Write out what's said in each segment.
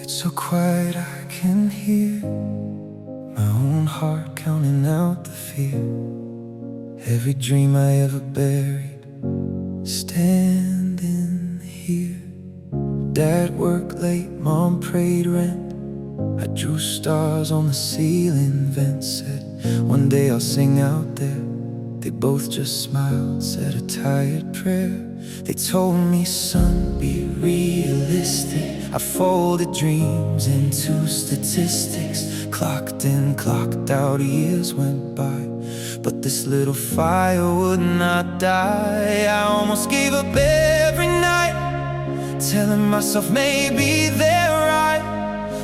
It's so quiet I can hear my own heart counting out the fear. Every dream I ever buried standing here. Dad worked late, Mom prayed rent. I drew stars on the ceiling vent. Said one day I'll sing out there. They both just smiled, said a tired prayer. They told me, son, be realistic. I folded dreams into statistics. Clocked in, clocked out, years went by, but this little fire would not die. I almost gave up every night, telling myself maybe they're right,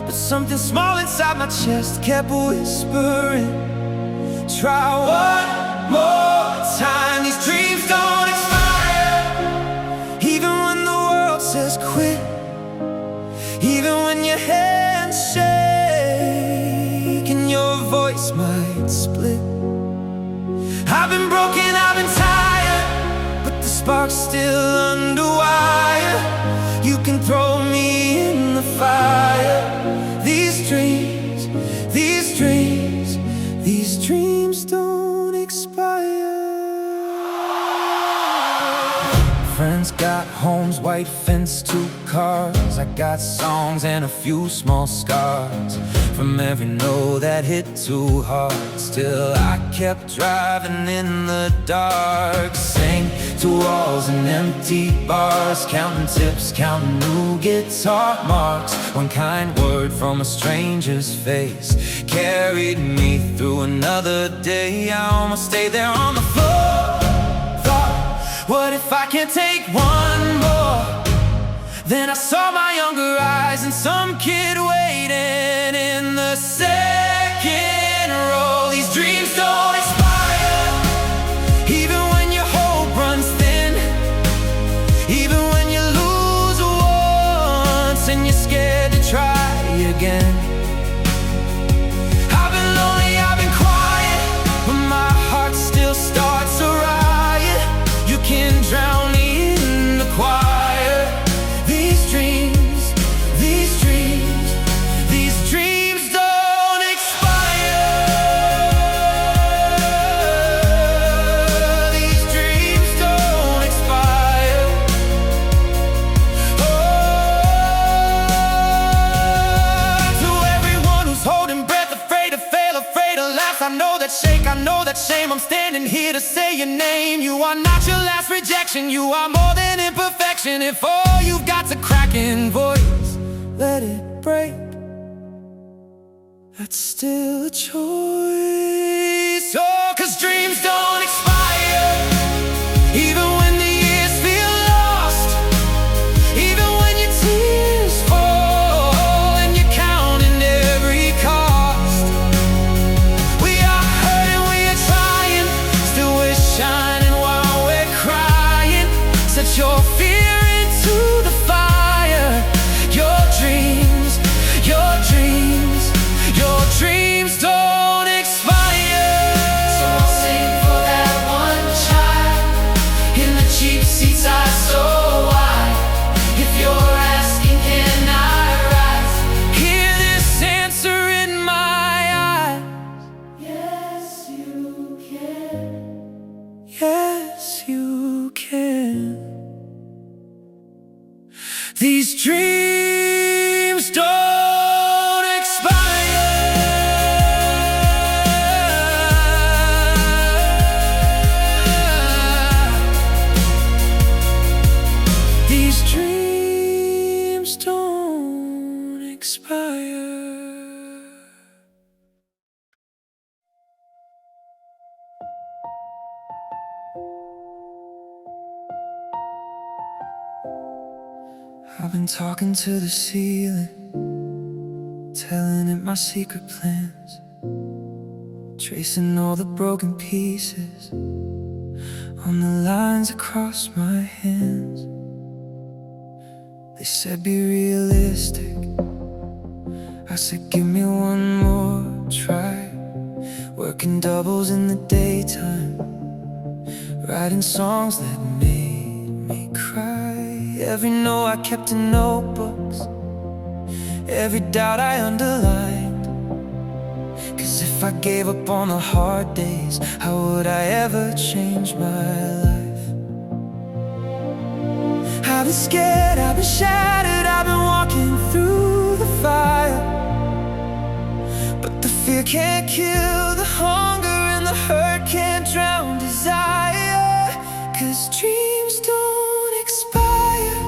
but something small inside my chest kept whispering, try one more time. These dreams don't expire, even when the world says quit, even when your hands shake and your voice might split. I've been broken, I've been tired, but the spark's still under wire. You can throw me in the fire. These dreams, these dreams, these dreams don't expire. Friends got homes, white fence, 2 cars. I got songs and a few small scars from every no that hit too hard. Still I kept driving in the dark, sang to walls and empty bars, counting tips, counting new guitar marks. One kind word from a stranger's face carried me through another day. I almost stayed there on the floor. Thought, what if I can't take one more? Then I saw my younger eyes and some kid waiting in the second row. These dreams don't expire, even when your hope runs thin, even when you lose once and you're scared to try again. I've been lonely, I've been quiet, but my heart still starts a riot. You can drown me in the choir. These dreams, these dreams, these dreams don't expire. These dreams don't expire. Oh, to everyone who's holding breath, afraid to fail, afraid to laugh, I know that shake, I know that shame. I'm standing here to say your name. You are not your last rejection, you are more than imperfection. If all you've got's a cracking voice, let it break. That's still a choice. Oh, 'cause dreams don't expire, even when the years feel lost, even when your tears fall and you're counting every cost. We are hurting, we are trying, still we're shining while we're crying. Set your fear into the fire. Your dreams, your dreams, your dreams don't expire. So I'll sing for that one child in the cheap seats I so wide. If you're asking, can I rise? Hear this answer in my eyes. Yes, you can. Yes, you can. These dreams don't expire. These dreams don't expire. I've been talking to the ceiling, telling it my secret plans, tracing all the broken pieces on the lines across my hands. They said be realistic, I said give me one more try. Working doubles in the daytime, writing songs that made me cry. Every note I kept in notebooks, every doubt I underlined. 'Cause if I gave up on the hard days, how would I ever change my life? I've been scared, I've been shattered, I've been walking through the fire. But the fear can't kill the hunger, and the hurt can't drown desire. 'Cause dreams don't expire,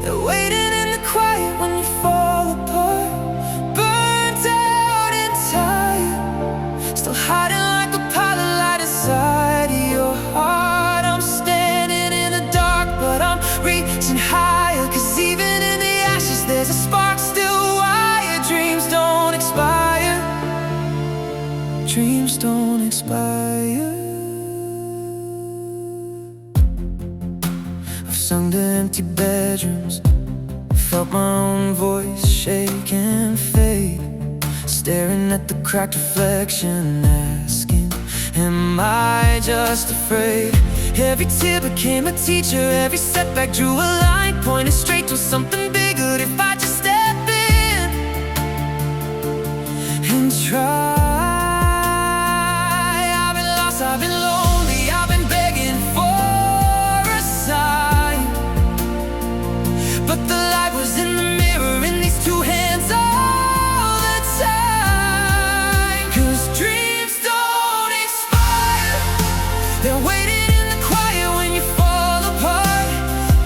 they're waiting in the quiet when you fall apart. Burnt out and tired, still hiding like a pile of light inside your heart. I'm standing in the dark, but I'm reaching higher. 'Cause even in the ashes there's a spark still wired. Dreams don't expire, dreams don't expire. I've sung to empty bedrooms, felt my own voice shake and fade, staring at the cracked reflection, asking, am I just afraid? Every tear became a teacher, every setback drew a line, pointed straight to something bigger. If I just step in and try. I've been lost, I've been lonely, I've been begging for a sign. But the light was in the mirror, in these two hands all the time. 'Cause dreams don't expire, they're waiting in the quiet when you fall apart.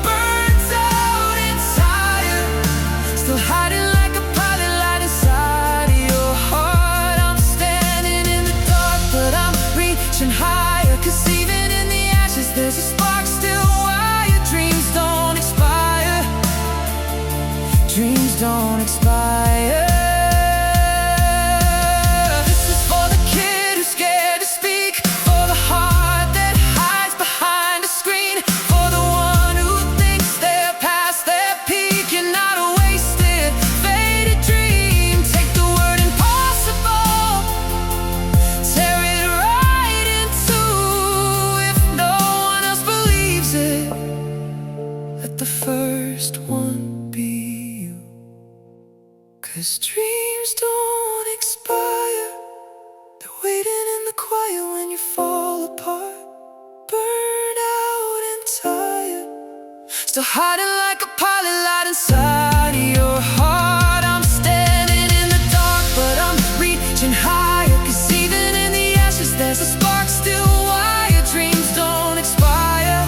Burnt out and tired, still hiding like a pile of light inside your heart. I'm standing in the dark, but I'm reaching higher. 'Cause even in the ashes there's a spark still wired. Dreams don't expire, dreams don't expire. This is for the kid who's scared to speak, for the heart that hides behind a screen, for the one who thinks they're past their peak. You're not a wasted, faded dream. Take the word impossible, tear it right in two. If no one else believes it, let the first one be you. 'Cause dreams don't expire, they're waiting in the quiet when you fall apart. Burned out and tired, still hiding like a pile of light inside your heart. I'm standing in the dark, but I'm reaching higher. 'Cause even in the ashes there's a spark still wired. Dreams don't expire,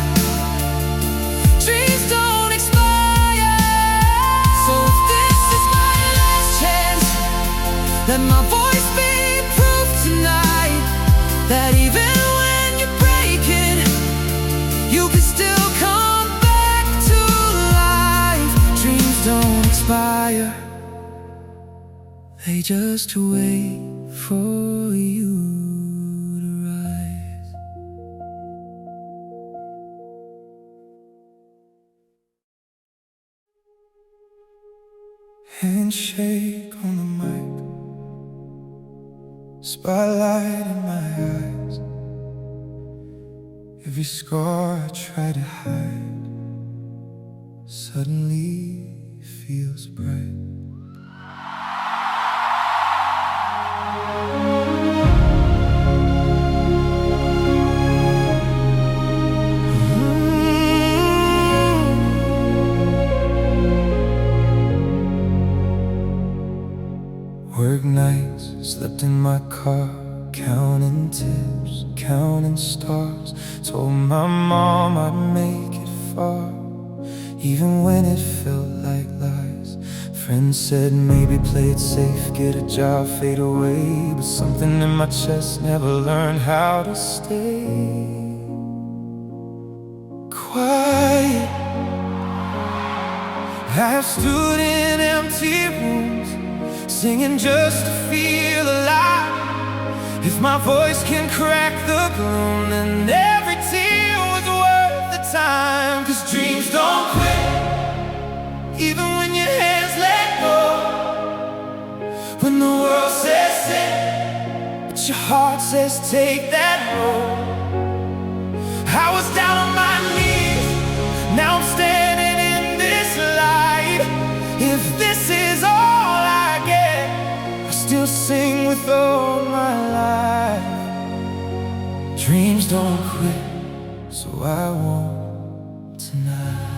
dreams don't expire. So if this is my last chance, let my voice be proof tonight that even when you're breaking, you can still come back to life. Dreams don't expire, they just wait for you to rise. Handshake on the mic, spotlight in my eyes. Every scar I try to hide suddenly feels bright. Work nights, slept in my car, counting tips, counting stars. Told my mom I'd make it far, even when it felt like lies. Friends said maybe play it safe, get a job, fade away. But something in my chest never learned how to stay quiet. I've stood in empty rooms, singing just to feel alive. If my voice can crack the gloom, then every tear was worth the time. 'Cause dreams don't quit, even when your hands let go. When the world says sit, but your heart says take that road. I was down on my knees, now I'm standing in this light. If this is all dreams don't quit, so I won't tonight.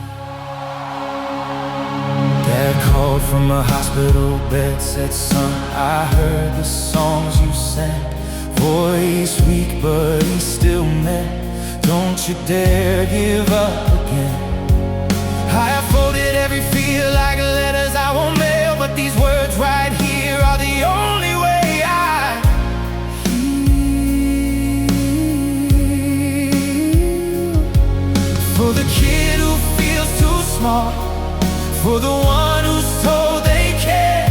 Dad called from a hospital bed, said, son, I heard the songs you sang. Voice weak, but he still meant, don't you dare give up again. I have folded every fear like letters I won't mail, but these words right here are the only way I heal. For the kid who feels too small, for the one who's told they care,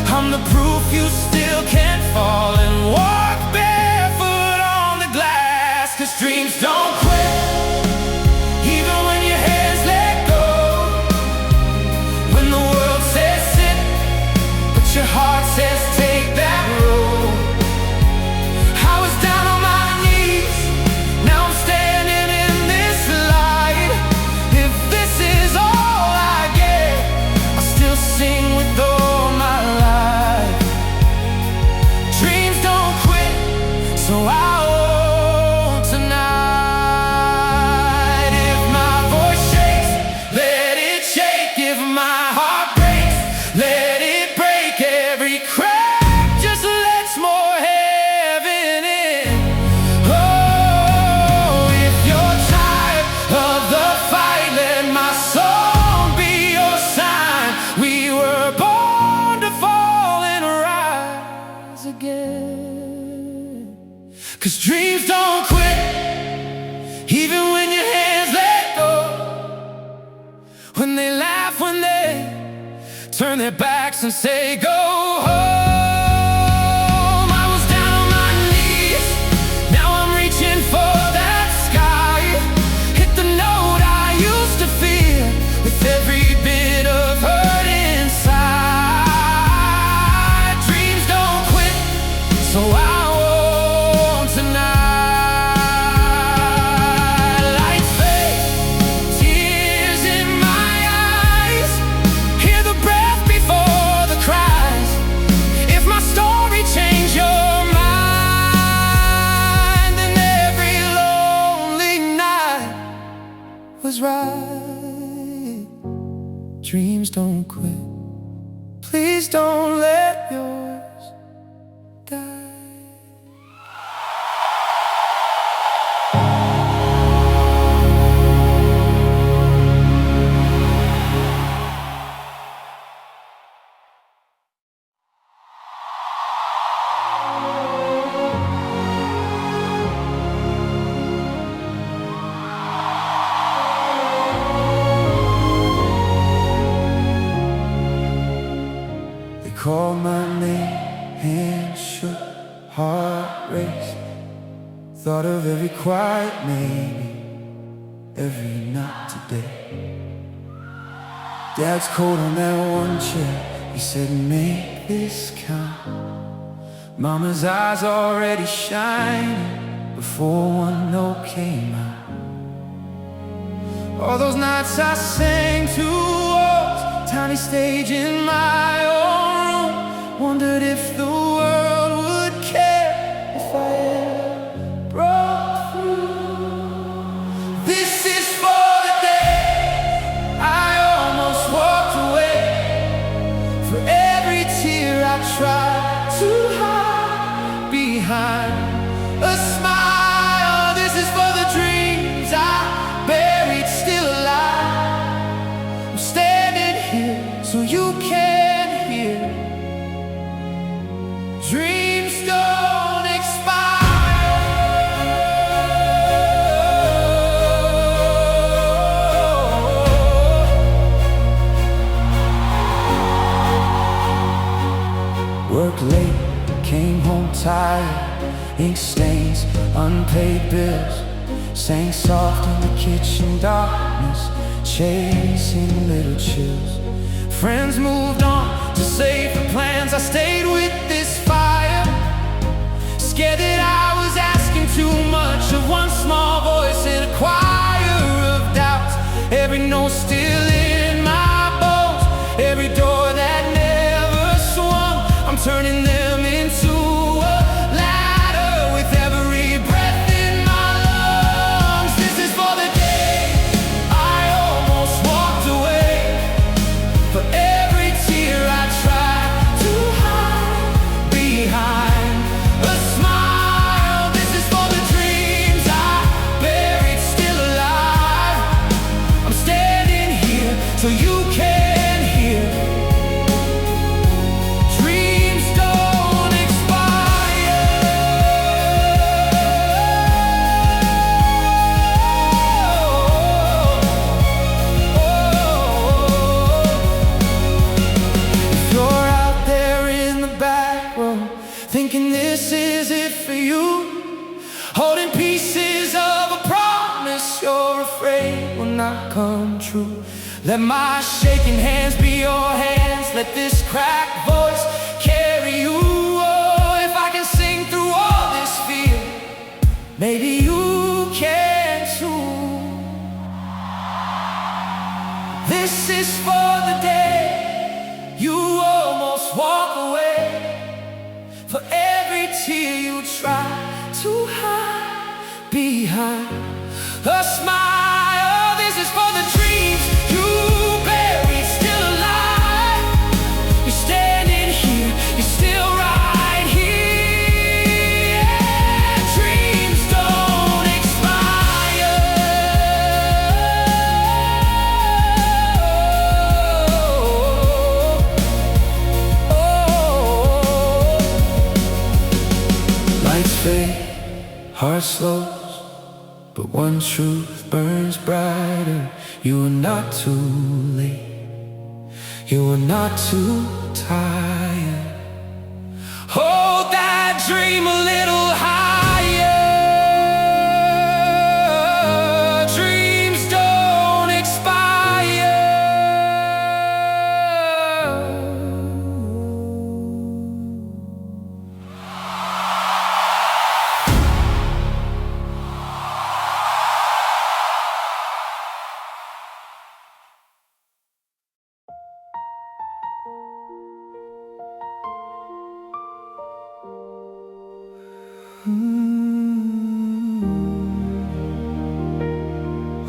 I'm the proof you still can't fall and walk barefoot on the glass. 'Cause dreams don't quit, even when your hands let go. When the world says sit, but your heart says take that road. I was down on my knees, now I'm standing in this light. If this is all I get, I'll still sing with all my life. Dreams don't quit, so I won't tonight. If my voice shakes, let it shake. If my heart breaks, let it break. Every crack just lets more heaven in. Oh, if you're tired of the fight, let my song be your sign. We were born to fall and rise again. 'Cause dreams don't quit, even when your hands let go. When they laugh, when they turn their backs and say go home. I was down on my knees, now I'm reaching for that sky. Hit the note I used to fear with every bit of hurt inside. Dreams don't quit, so I won't tonight. Lights fade, tears in my eyes, hear the breath before the cries. If my story changed your mind, then every lonely night was right. Dreams don't quit, please don't let yours die. They called my name, hands shook, heart raced. Thought of every quiet maybe, every night today. Dad's cold on that one chair, he said make this count. Mama's eyes already shining before one note came out. All those nights I sang to walls, tiny stage in my own room. Wondered if the world would care if I ever broke through. This is for the day I almost walked away, for every tear I tried to hide behind a smile. This is for the dreams I buried still alive. I'm standing here so you can hear. Dreams don't expire. Worked late, came home tired, ink stains, unpaid bills. Sang soft in the kitchen darkness, chasing little chills. Friends moved on to safer plans, I stayed with this fire, scared that I was asking too much of one small voice in a choir of doubts. Every note still in my bones, every door that never swung, I'm turning them into a ladder with every breath in my lungs. so you can hear. Dreams don't expire. If you're out there in the back row, thinking this is it for you, holding pieces of a promise you're afraid will not come true, let my shaking hands be your hands, let this cracked voice carry you. Oh, if I can sing through all this fear, maybe you can too. This is for the day you almost walk away, for every tear you try to hide behind a smile. This is for the dreams you buried, still alive. You're standing here, you're still right here. Yeah, dreams don't expire. Lights fade, heart slows, but one truth burns brighter. You are not too late, you are not too tired. Hold that dream a little higher. Dreams don't expire.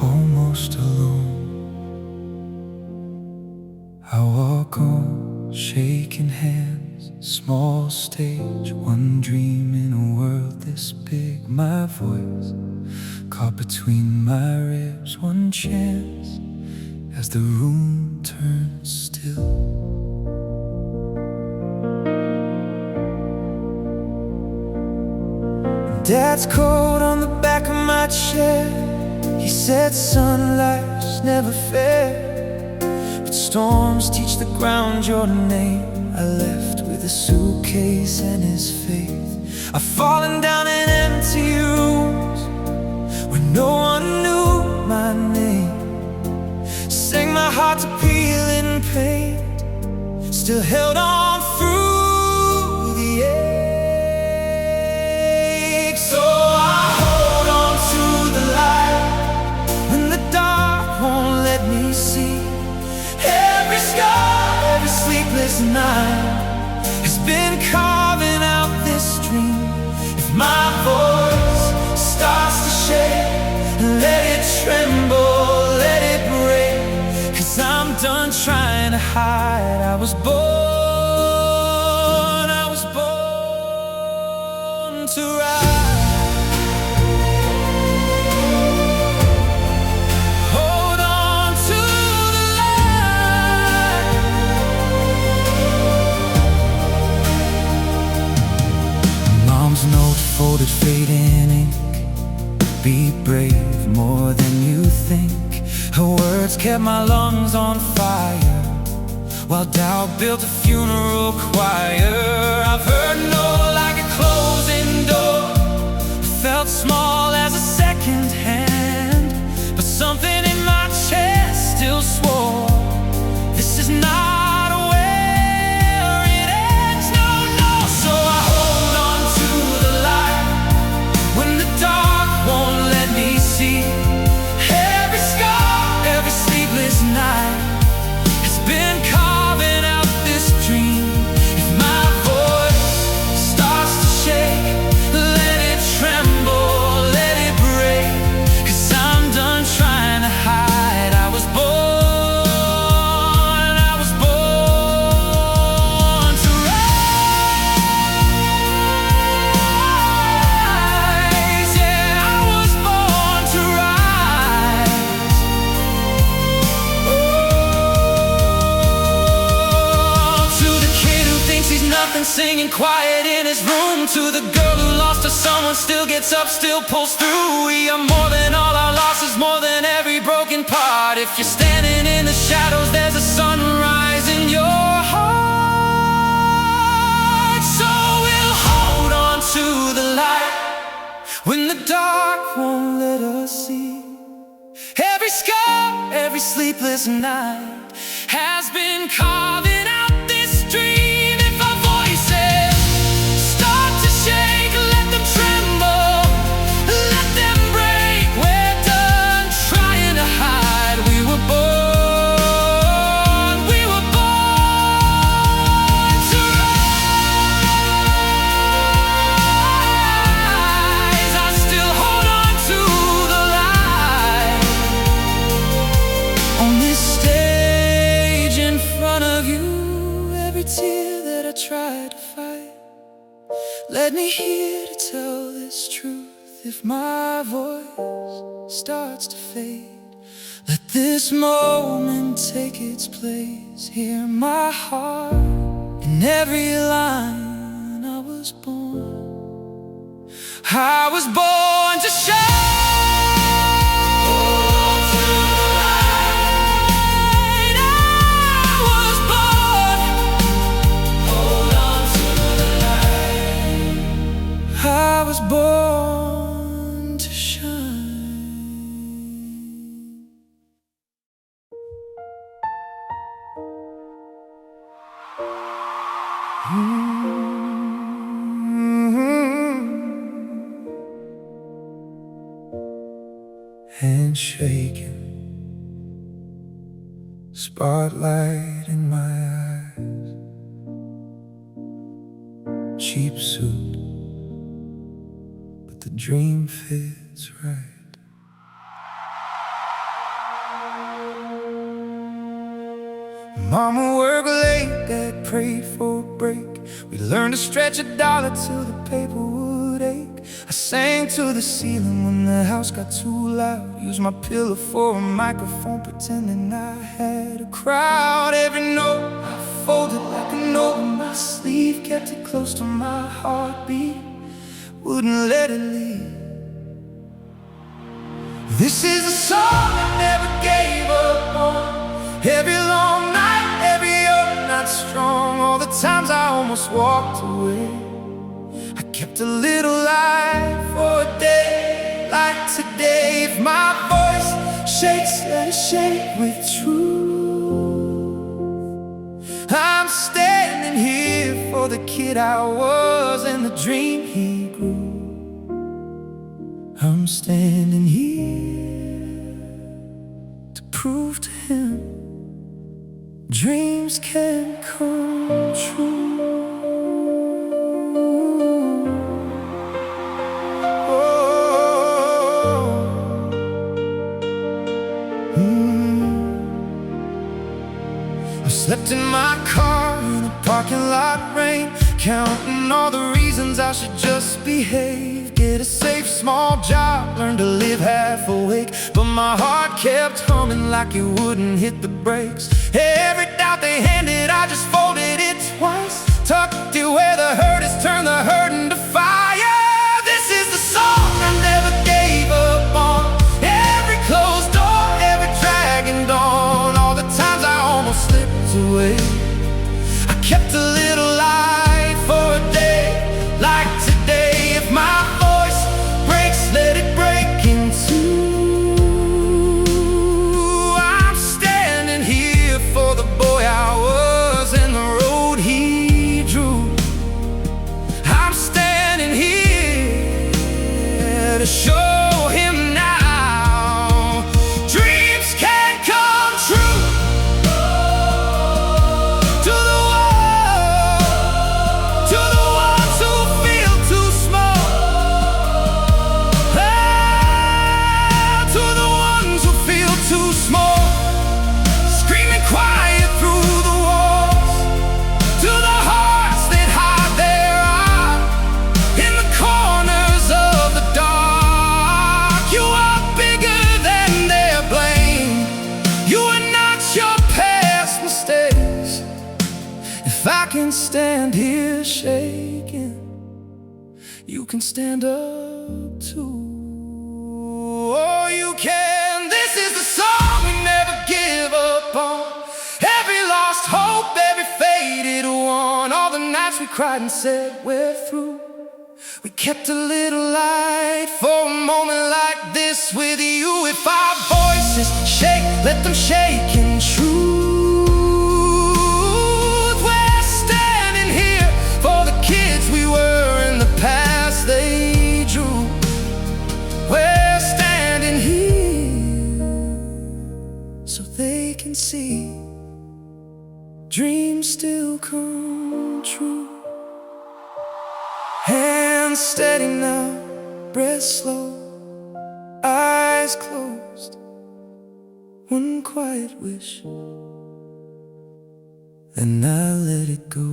Almost alone, I walk on shaking hands, small stage, one dream in a world this big. My voice caught between my ribs, one chance as the room turns still. Dad's coat on the back of my chair, he said, son, life's never fair, but storms teach the ground your name. I left with a suitcase and his faith. I've fallen down in empty rooms where no one knew my name. Sang my heart to peel in pain, still held on through the ache. So I hold on to the light when the dark won't let me see. Every scar, every sleepless night has been carving out this dream. If my voice starts to shake, let it tremble, let it break, 'cause I'm done trying to hide. I was born to rise. Hold on to the light. Mom's note folded, fading ink. Be brave more than you think. Her words kept my lungs on fire, while doubt built a funeral choir. I've heard no like a closing door, felt small as a second hand, but something in my chest still swore, this is not where it ends, no, no. So I hold on to the light when the dark won't let me see. Every scar, every sleepless night has been carving out this dream. If my voice starts to shake, let it tremble, let it break, 'cause I'm done trying to hide. I was born to rise. Yeah, I was born to rise. Oh. nothing, singing quiet in his room. To the girl who lost her someone, still gets up, still pulls through. We are more than all our losses, more than every broken part. If you're standing in the shadows, there's a sunrise in your heart. So we'll hold on to the light when the dark won't let us see. Every scar, every sleepless night has been carving out this dream. If our voices start to shake, let them tremble, let them break. We're done trying to hide. We were born to rise. I still hold on to the light on this stage in front of you. Every tear that I tried to fight led me here to tell this truth. If my voice starts to fade, let this moment take its place. Hear my heart in every line. I was born to shine. I was born to shine. Hands shaking, spotlight in my eyes, cheap suit, the dream fits right. Mama worked late, Dad prayed for a break. We learned to stretch a dollar till the paper would ache. I sang to the ceiling when the house got too loud. Used my pillow for a microphone, pretending I had a crowd. Every note I folded like a note on my sleeve, kept it close to my heartbeat, wouldn't let it leave. This is a song I never gave up on. Every long night, every up night strong. All the times I almost walked away, I kept a little light for a day like today. If my voice shakes, let it shake with truth. I'm standing here for the kid I was and the dream he grew. I'm standing here to prove to him dreams can come true. I slept in my car in a parking lot rain, counting all the reasons I should just behave. Get a safe small job, learn to live half awake. But my heart kept humming like it wouldn't hit the brakes. Every doubt they handed, I just folded it twice, tucked it where the hurt is, turned the hurt into fire. This is the song I never gave up on. Every closed door, every dragging dawn, all the times I almost slipped away, I kept a little light for a day like today. If my voice breaks, let it break in two. I'm standing here for the boy I was and the road he drew. I'm standing here to show him now dreams can come true. stand here shaking, you can stand up too. Oh, you can. This is the song we never give up on. Every lost hope, every faded one. All the nights we cried and said we're through. We kept a little light for a moment like this with you. If our voices shake, let them shake in truth. We're standing here for the kids we were and the past they drew. We're standing here so they can see dreams still come true. Hands steady now, breath slow, eyes closed. One quiet wish, and I let it go.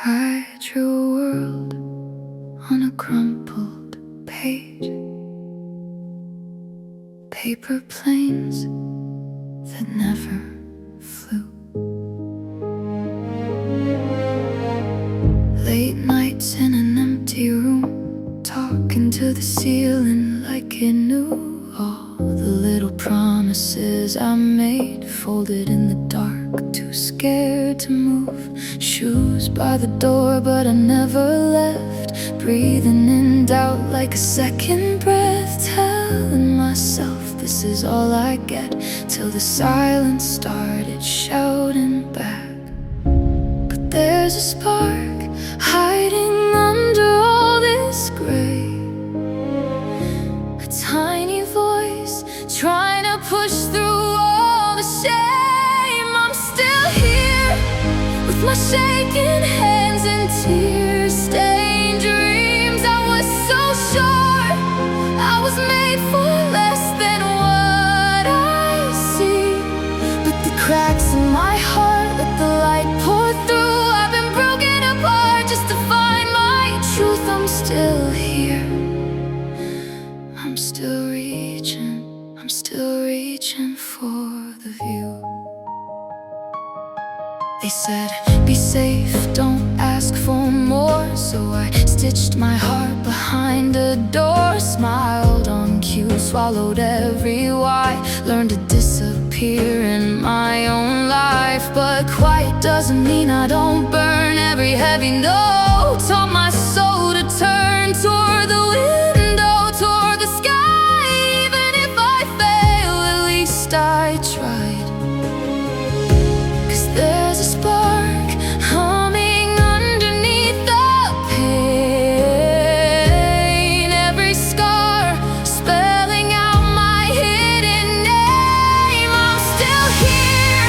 I drew a world on a crumpled page, paper planes that never flew, late nights in an empty room, talking to the ceiling like it knew all the little promises I made, folded in the dark, too scared to move. Shoes by the door, but I never left, breathing in doubt like a second breath, telling myself this is all I get, till the silence started shouting back. But there's a spark hiding under all this gray, a tiny voice trying to push through all the shame. I'm still here with my shaking hands and tear-stained dreams. I was so sure I was made for less than what I see, but the cracks in my heart let the light pour through. I've been broken apart just to find my truth. I'm still here, I'm still reaching for the view. They said, be safe, don't ask for more. So I stitched my heart behind a door, smiled on cue, swallowed every why, learned to disappear in my own life. But quiet doesn't mean I don't burn. Every heavy note taught my soul to turn toward the window, toward the sky. Even if I fail, at least I tried. There's a spark humming underneath the pain, every scar spelling out my hidden name. I'm still here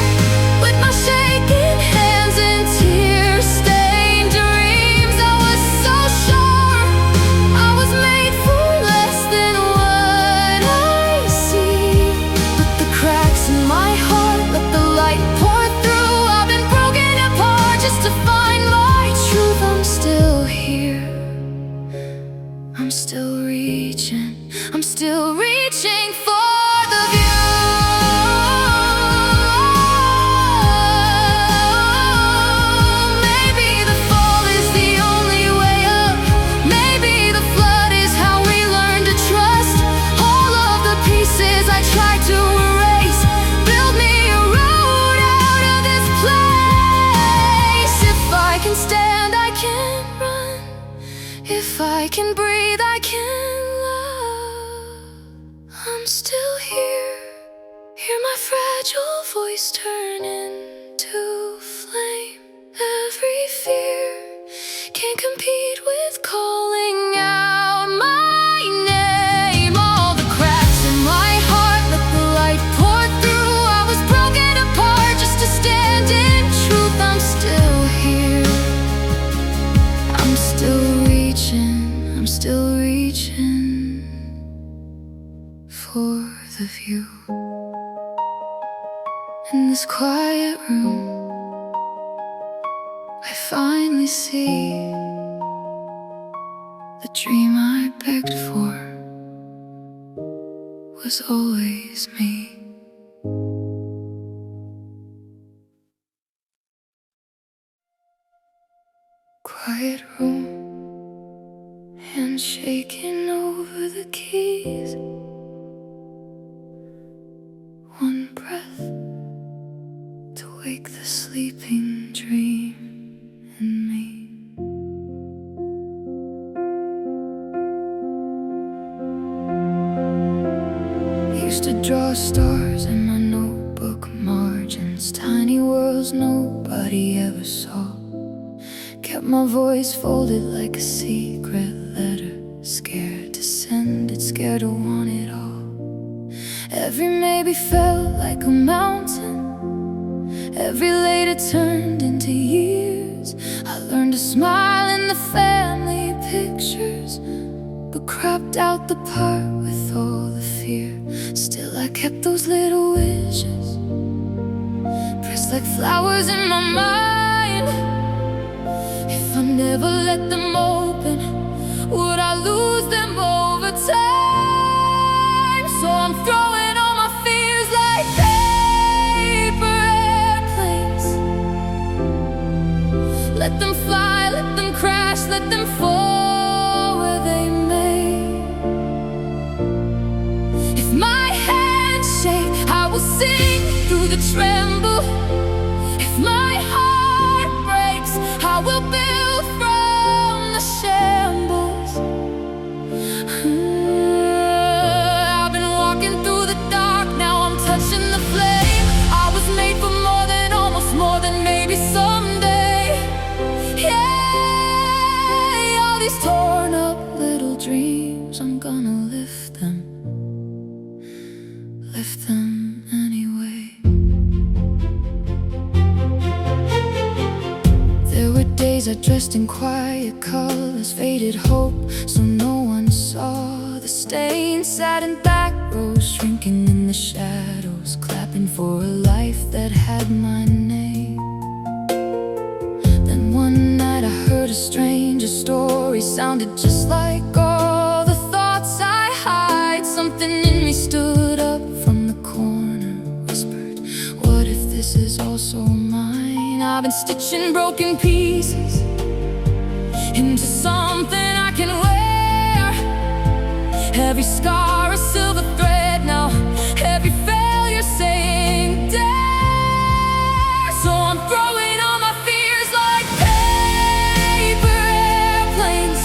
with my shaking hands and tear-stained dreams. I was so sure I was made for less than what I see, but the cracks in my heart let the light pour just to find my truth. I'm still here, I'm still reaching for the view. Maybe the fall is the only way up. Maybe the flood is how we learn to trust. All of the pieces I tried to erase build me a road out of this place. If I can stand, I can run. If I can breathe, I can love. I'm still here, hear my fragile voice turn into flame. Every fear can't compete with calling out my name. All the cracks in my heart let the light pour the view. In this quiet room, I finally see the dream I begged for was always me. Quiet room, hands shaking over the keys. One breath to wake the sleeping dream in me. Used to draw stars in my notebook margins, tiny worlds nobody ever saw. Kept my voice folded like a secret letter, scared to send it, scared to want it all. Every maybe felt like a mountain, every later turned into years. I learned to smile in the family pictures, but cropped out the part with all the fear. Still I kept those little wishes, pressed like flowers in my mind. If I never let them open, would I lose them over time? So I'm throwing all my fears like paper airplanes. Let them fly, let them crash, let them fall where they may. If my hands shake, I will sing through the tremble. If my heart breaks, I will build from the shambles. I've been walking through the dark, now I'm touching the flame. I was made for more than, almost more than maybe someday. Yeah, all these torn up little dreams, I'm gonna lift them anyway. There were days I dressed in quiet colors, faded hope so no one saw. The stain sat in back rows, shrinking in the shadows, clapping for a life that had my name. Then one night I heard a stranger story, sounded just like all the thoughts I hide. Something in me stood up from the corner, whispered, what if this is also mine? I've been stitching broken pieces into something I can wear. Every scar a silver thread now, every failure saying dare. So I'm throwing all my fears like paper airplanes.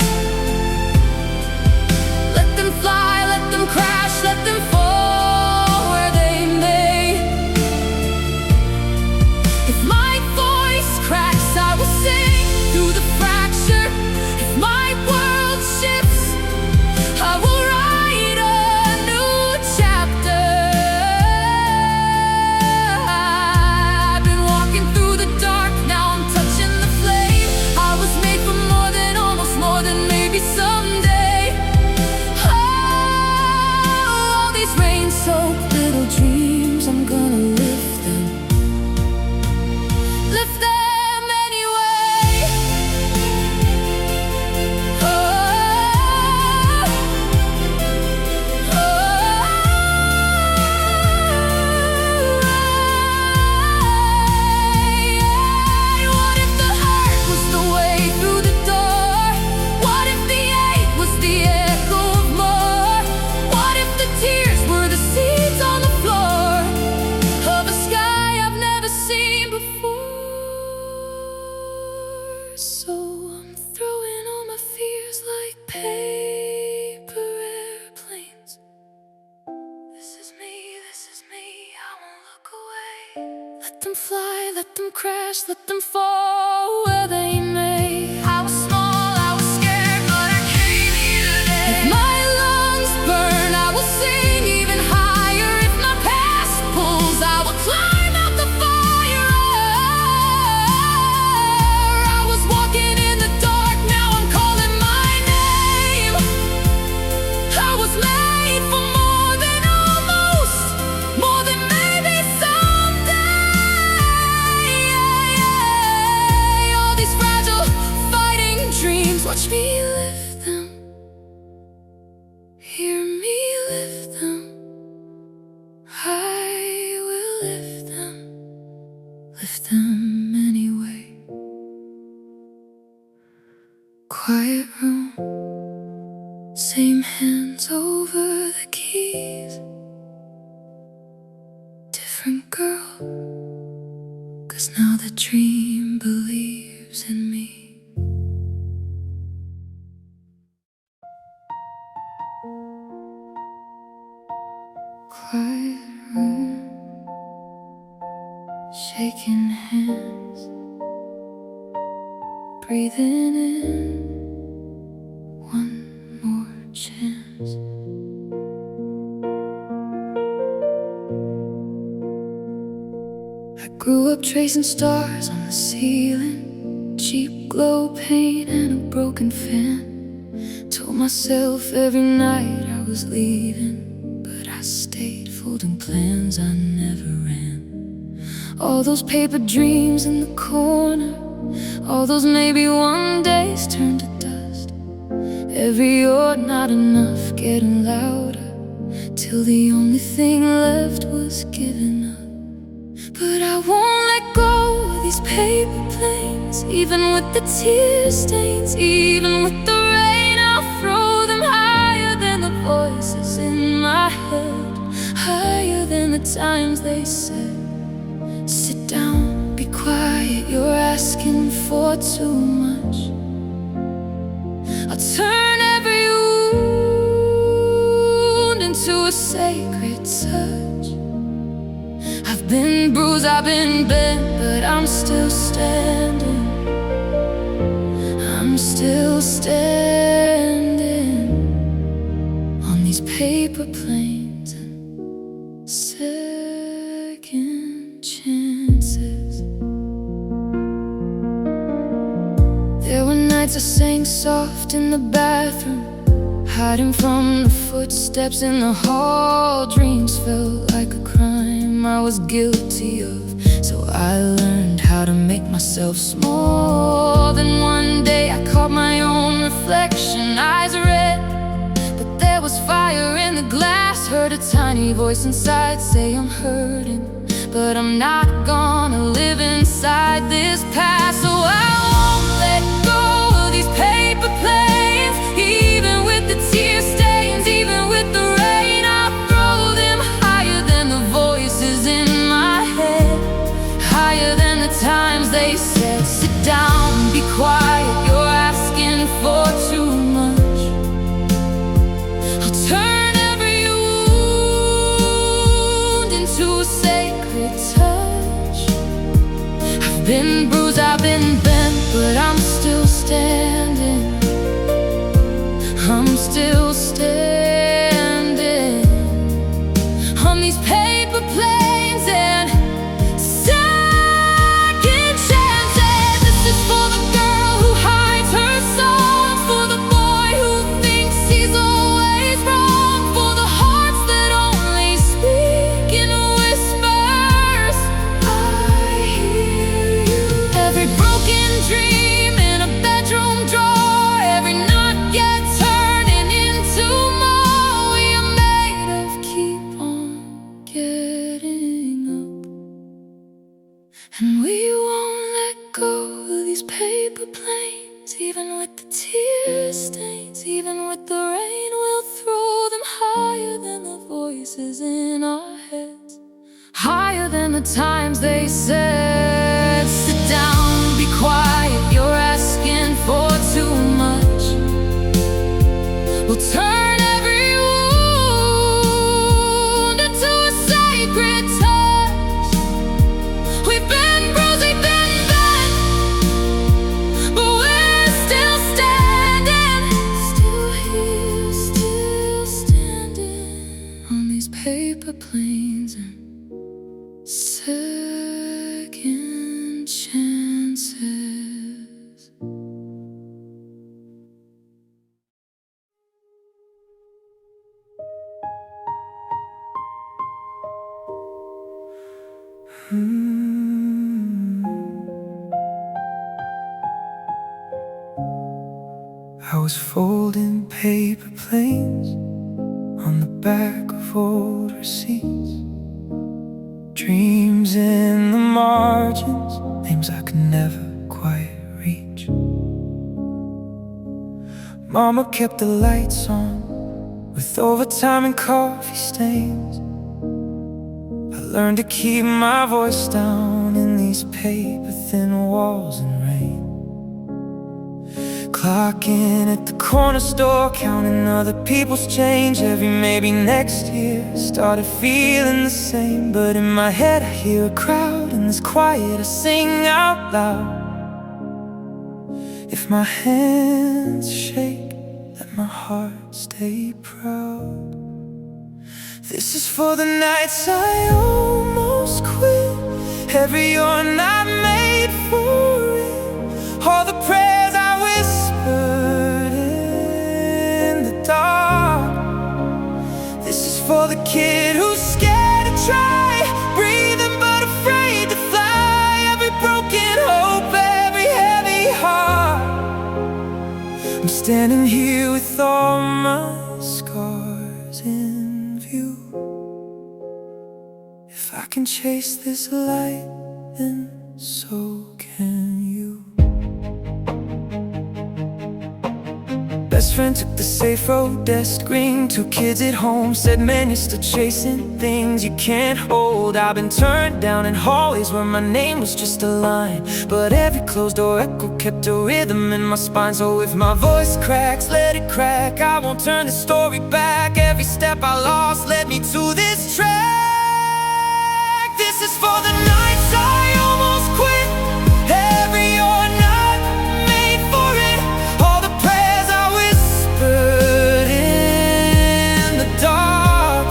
Let them fly, let them crash, let them fall where they may. If my voice cracks, I will sing through the fracture. If my world shifts, I will write a new chapter. I've been walking through the dark, now I'm touching the flame. I was made for more than, almost more than maybe someday. Oh, all these rain-soaked little dreams, I'm gonna lift them anyway. Oh, what if the hurt was the way through the door? What if the ache was the echo of more? What if the tears were the seeds on the floor of a sky I've never seen before? So I'm throwing all my fears like paper airplanes. This is me, I won't look away. Let them fly, let them crash, let them fall where they may. I was small, I was scared, but I came here today. If my lungs burn, I will sing even higher. If my past pulls, I will climb out the fire. I was walking in the dark, now I'm calling my name. I was made for more than almost hear me lift them. I will lift them anyway. Quiet room, same hands over the keys. Different girl, 'cause now the dream believes in me. Quiet room, shaking hands, breathing in one more chance. I grew up tracing stars on the ceiling, cheap glow paint and a broken fan. Told myself every night I was leaving, but I stayed folding plans I never ran. All those paper dreams in the corner, all those maybe one days turned to dust. Every "you're not enough" getting louder, till the only thing left was giving up. But I won't let go of these paper planes, even with the tear stains, even with the rain. I'll throw them higher than the voices in my head, higher than the times they said, "Sit down, be quiet, you're asking for too much." I'll turn every wound into a sacred touch. I've been bruised, I've been bent, but I'm still standing. I'm still standing on these paper planes and second chances. There were nights I sang soft in the bathroom, hiding from the footsteps in the hall. Dreams felt like a crime I was guilty of, so I learned how to make myself small. Then one day I caught my own reflection, eyes red, but there was fire in the glass. Heard a tiny voice inside say I'm hurting, but I'm not gonna live inside this past. So I won't let go of these paper planes, even with the tear stains, even with the rain. I'll throw them higher than the voices in my head, higher than the times they said, "Sit down, be quiet, you're asking for too much." I'll turn every wound into a sacred touch. I've been bruised, I've been bent, but I'm still standing. I'm still standing on these paper planes and second chances. This is for the girl who hides her songs, for the boy who thinks he's always wrong, for the hearts that only speak in whispers. I hear you. Every broken dream in a bedroom drawer, every not yet turning into more. We are made of keep on getting up, and we won't let go of these paper planes, even with the tear stains, even with the rain. We'll throw them higher than the voices in our heads, higher than the times they said, "Sit down, be quiet, you're asking for too much." We'll turn every wound into a sacred touch. We've been bruised, we've been bent, but we're still standing. Still here, still standing on these paper planes and second chances. I was folding paper planes back of old receipts, dreams in the margins, names I could never quite reach. Mama kept the lights on with overtime and coffee stains. I learned to keep my voice down in these paper-thin walls and rain. Clocking at the corner store, counting other people's change. Every maybe next year started feeling the same. But in my head I hear a crowd, and it's quiet, I sing out loud. If my hands shake, let my heart stay proud. This is for the nights I almost quit, every you're not made for it. All the prayers I whispered in the dark. This is for the kid who's scared to try, breathing but afraid to fly. Every broken hope, every heavy heart. I'm standing here with all my scars in view. If I can chase this light, then so can you. Best friend took the safe road, desk green. 2 kids at home, said man, you're still chasing things you can't hold. I've been turned down in hallways where my name was just a line, but every closed door echo kept a rhythm in my spine. So if my voice cracks, let it crack, I won't turn the story back. Every step I lost led me to this track. This is for the nights I almost quit, every you're not made for it. All the prayers I whispered in the dark.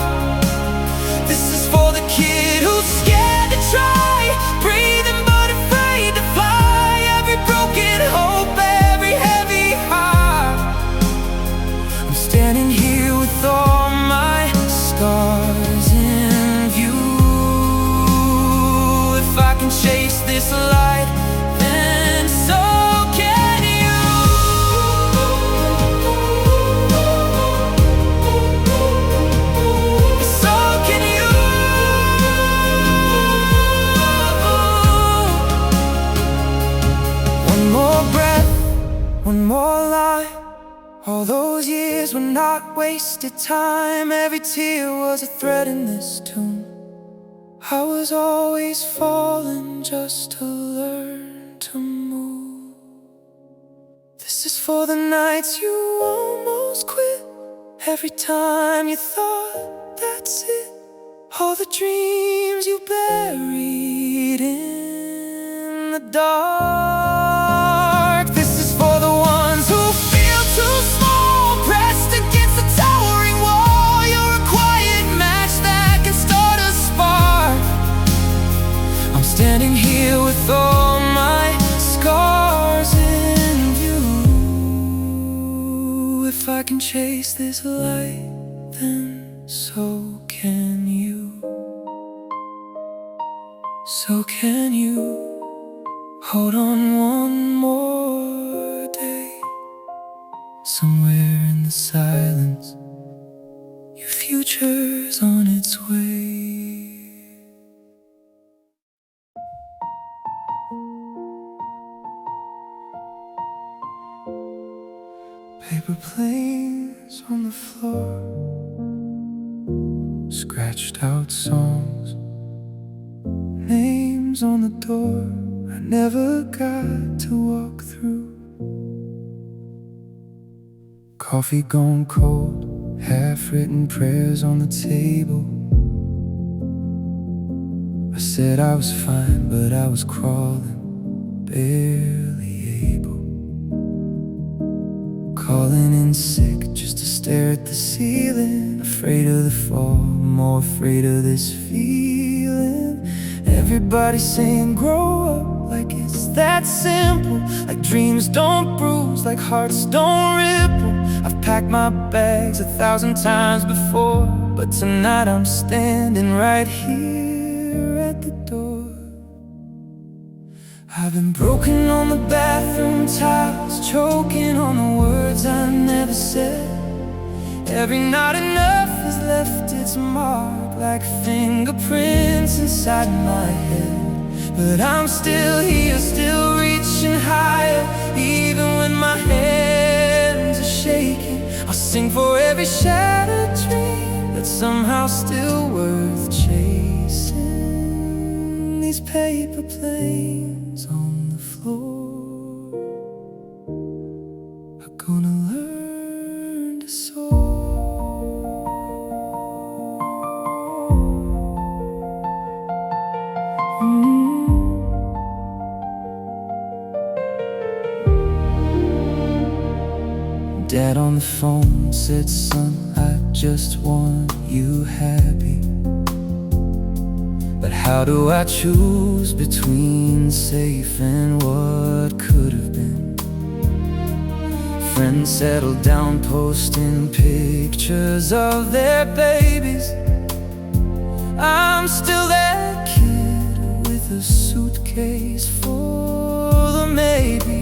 This is for the kid who's scared to try, breathing but afraid to fly. Every broken hope, every heavy heart. I'm standing here with all my scars in view. If I can chase this light, then so can you. So can you. One more breath, one more line. All those years were not wasted time. Every tear was a thread in this tune. I was always falling just to learn to move. This is for the nights you almost quit, every time you thought that's it. All the dreams you buried in the dark. This is for the ones who feel too small, pressed against a towering wall. You're a quiet match that can start a spark. I'm standing here with all my scars in view. If I can chase this light, then so can you. So can you. Hold on one more day. Somewhere in the silence, your future's on its way. Paper planes on the floor, scratched out songs, names on the door I never got to walk through. Coffee gone cold, half-written prayers on the table. I said I was fine, but I was crawling, barely able. Calling in sick just to stare at the ceiling. Afraid of the fall, more afraid of this feeling. Everybody saying grow up, like it's that simple. Like dreams don't bruise, like hearts don't ripple. I've packed my bags 1,000 times before, but tonight I'm standing right here at the door. I've been broken on the bathroom tiles, choking on the words I never said. Every night enough is has left its mark like fingerprints inside my head. But I'm still here, still reaching higher. Even when my hands are shaking, I'll sing for every shattered dream that's somehow still worth chasing. These paper planes on the floor are gonna learn to soar. Dad on the phone said, son, I just want you happy. But how do I choose between safe and what could have been? Friends settled down posting pictures of their babies. I'm still that kid with a suitcase full of maybes.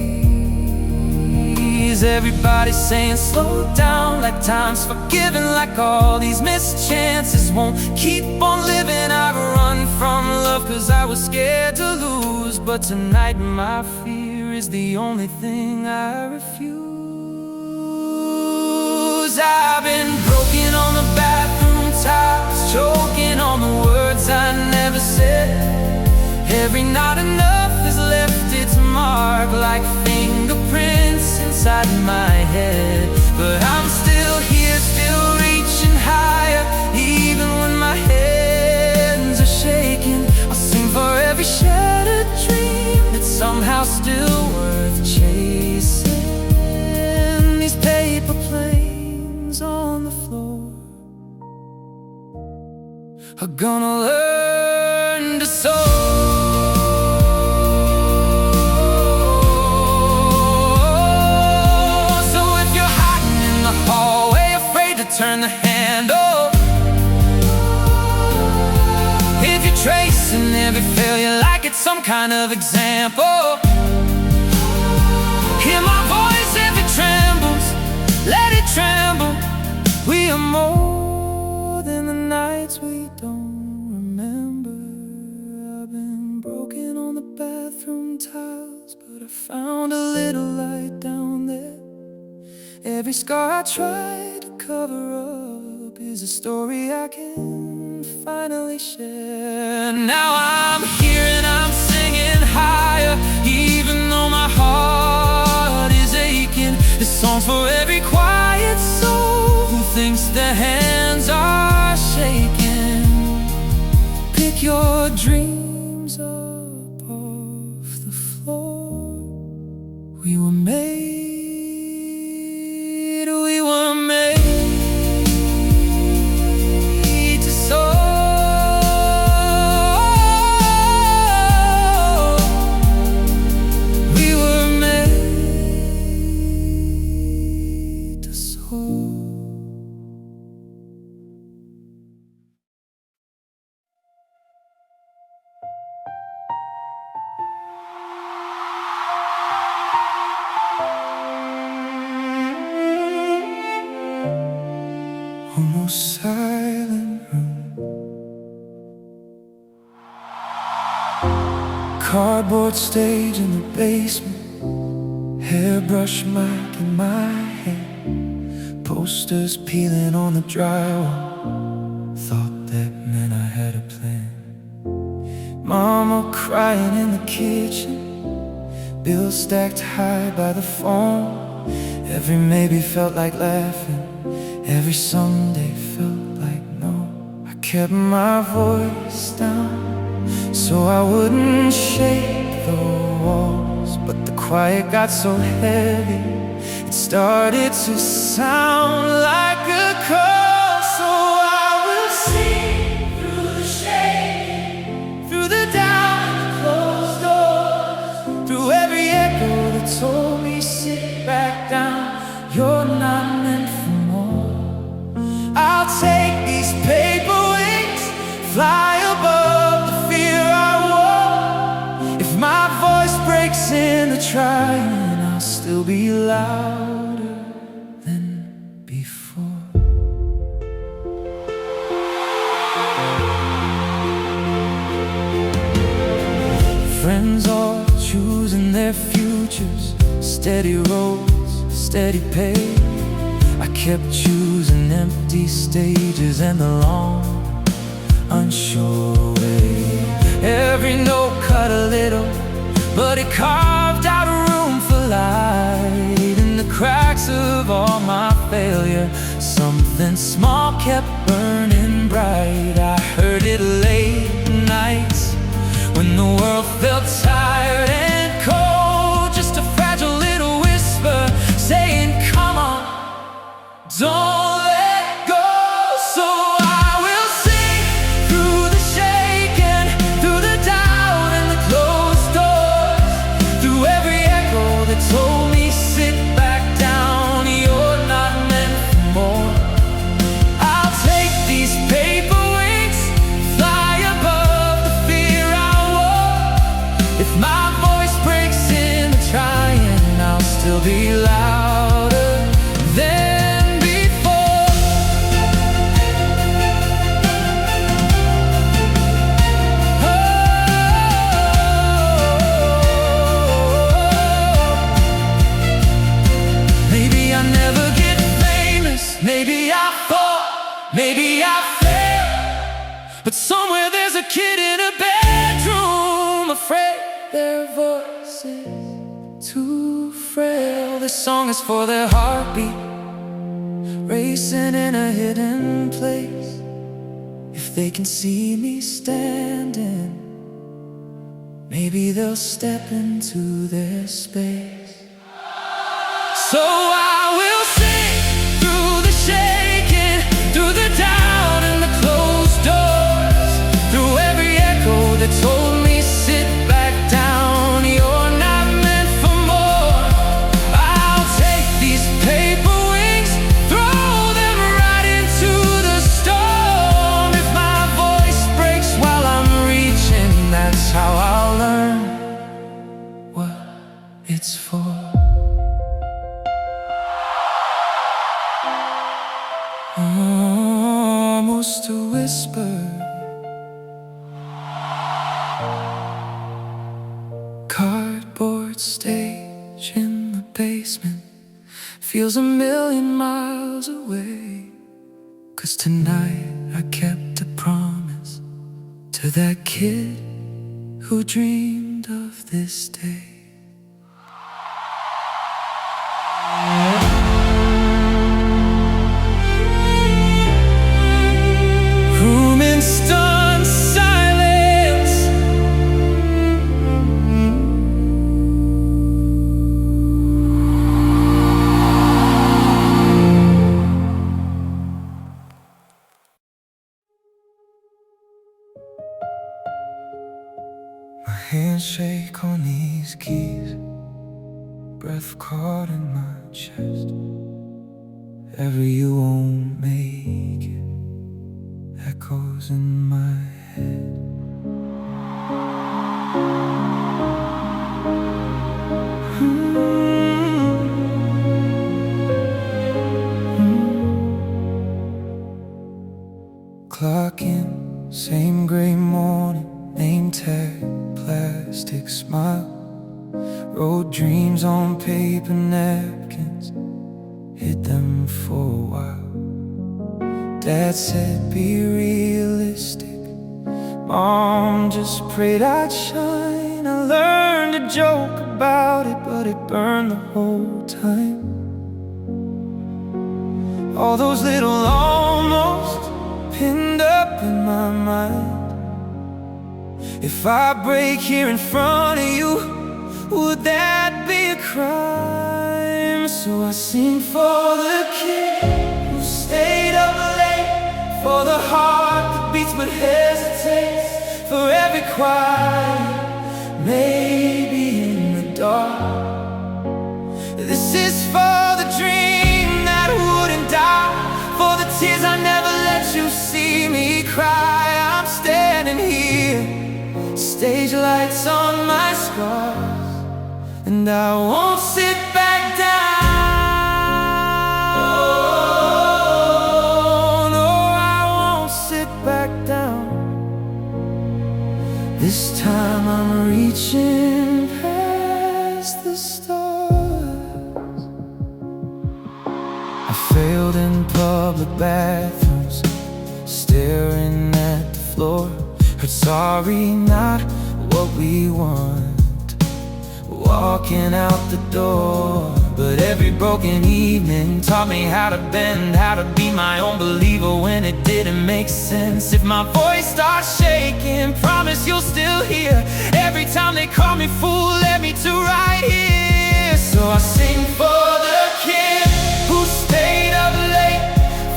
Everybody's saying slow down, like time's forgiven, like all these missed chances won't keep on living. I've run from love cause I was scared to lose, but tonight my fear is the only thing I refuse. I've been broken on the bathroom tiles, choking on the words I never said. Every not enough has left its mark like fingerprints inside my head. But I'm still here, still reaching higher. Even when my hands are shaking, I'll sing for every shattered dream that's somehow still worth chasing. These paper planes on the floor are gonna learn to soar. Turn the handle. If you're tracing every failure like it's some kind of example, hear my voice if it trembles, let it tremble. We are more than the nights we don't remember. I've been broken on the bathroom tiles, but I found a little light down there. Every scar I tried to cover up is a story I can finally share. Now I'm here and I'm singing higher, even though my heart is aching. This song's for every quiet soul who thinks their hands are shaking. Pick your dreams up off the floor. We were made to soar. We were made to soar. Almost silent room, cardboard stage in the basement, hairbrush mic in my hand, posters peeling on the drywall. Thought that meant I had a plan. Mama crying in the kitchen, bills stacked high by the phone. Every maybe felt like laughing, every Sunday felt like no. I kept my voice down so I wouldn't shake the walls, but the quiet got so heavy it started to sound like a call. So I will sing through the shade, through the down and closed doors, through every echo that told me sit back down, you're not meant for more. I'll take these paper wings, fly above the fear I wore. If my voice breaks in the trying, I'll still be louder than before. their futures, steady roads, steady pay. I kept choosing empty stages and the long, unsure way. Every note cut a little, but it carved out a room for light. In the cracks of all my failure, something small kept burning bright. I heard it late nights when the world felt tired and cold. Just a fragile little whisper saying, come on, don't let go. So I will sing through the shaking, through the doubt and the closed doors, through every echo that told me sit back down, you're not meant for more. I'll take these paper wings, fly above the fear I wore. If my voice breaks in the trying, I'll still be louder than before. Oh, maybe I never get famous, maybe I fall, maybe I fail, but somewhere there's a kid in a bedroom afraid their voice is too frail. This song is for their heartbeat, racing in a hidden place. If they can see me standing, maybe they'll step into their space. So I will sing through the shaking, through the doubt and the closed doors, through every echo that told me sit back down, you're not meant for more. I'll take these paper wings, throw them right into the storm. If my voice breaks while I'm reaching, that's how I'll learn what it's for. Almost a whisper, cardboard stage in the basement feels a million miles away. 'Cause tonight I kept a promise to that kid who dreamed of this day. Room in stunned silence, my hands shake on these keys, breath caught in my chest. Ever you won't make it echoes in my head. Clock in, same gray morning, name tag, plastic smile. Wrote dreams on paper napkins, hid them for a while. Dad said be realistic, Mom just prayed I'd shine. I learned to joke about it, but it burned the whole time. All those little almost pinned up in my mind. If I break here in front of you, would that be a crime? So I sing for the kid who stayed up late, for the heart that beats but hesitates, for every quiet maybe in the dark. This is for the dream that wouldn't die, for the tears I never let you see me cry. I'm standing here, stage lights on my scars, and I won't sit back down. No, I won't sit back down. This time I'm reaching past Huddled in public bathrooms, staring at the floor. Heard sorry, not what we want, walking out the door. But every broken evening taught me how to bend, how to be my own believer when it didn't make sense. If my voice starts shaking, promise you'll still hear. Every time they call me fool, led me to right here. So I sing for the kid who stayed up late,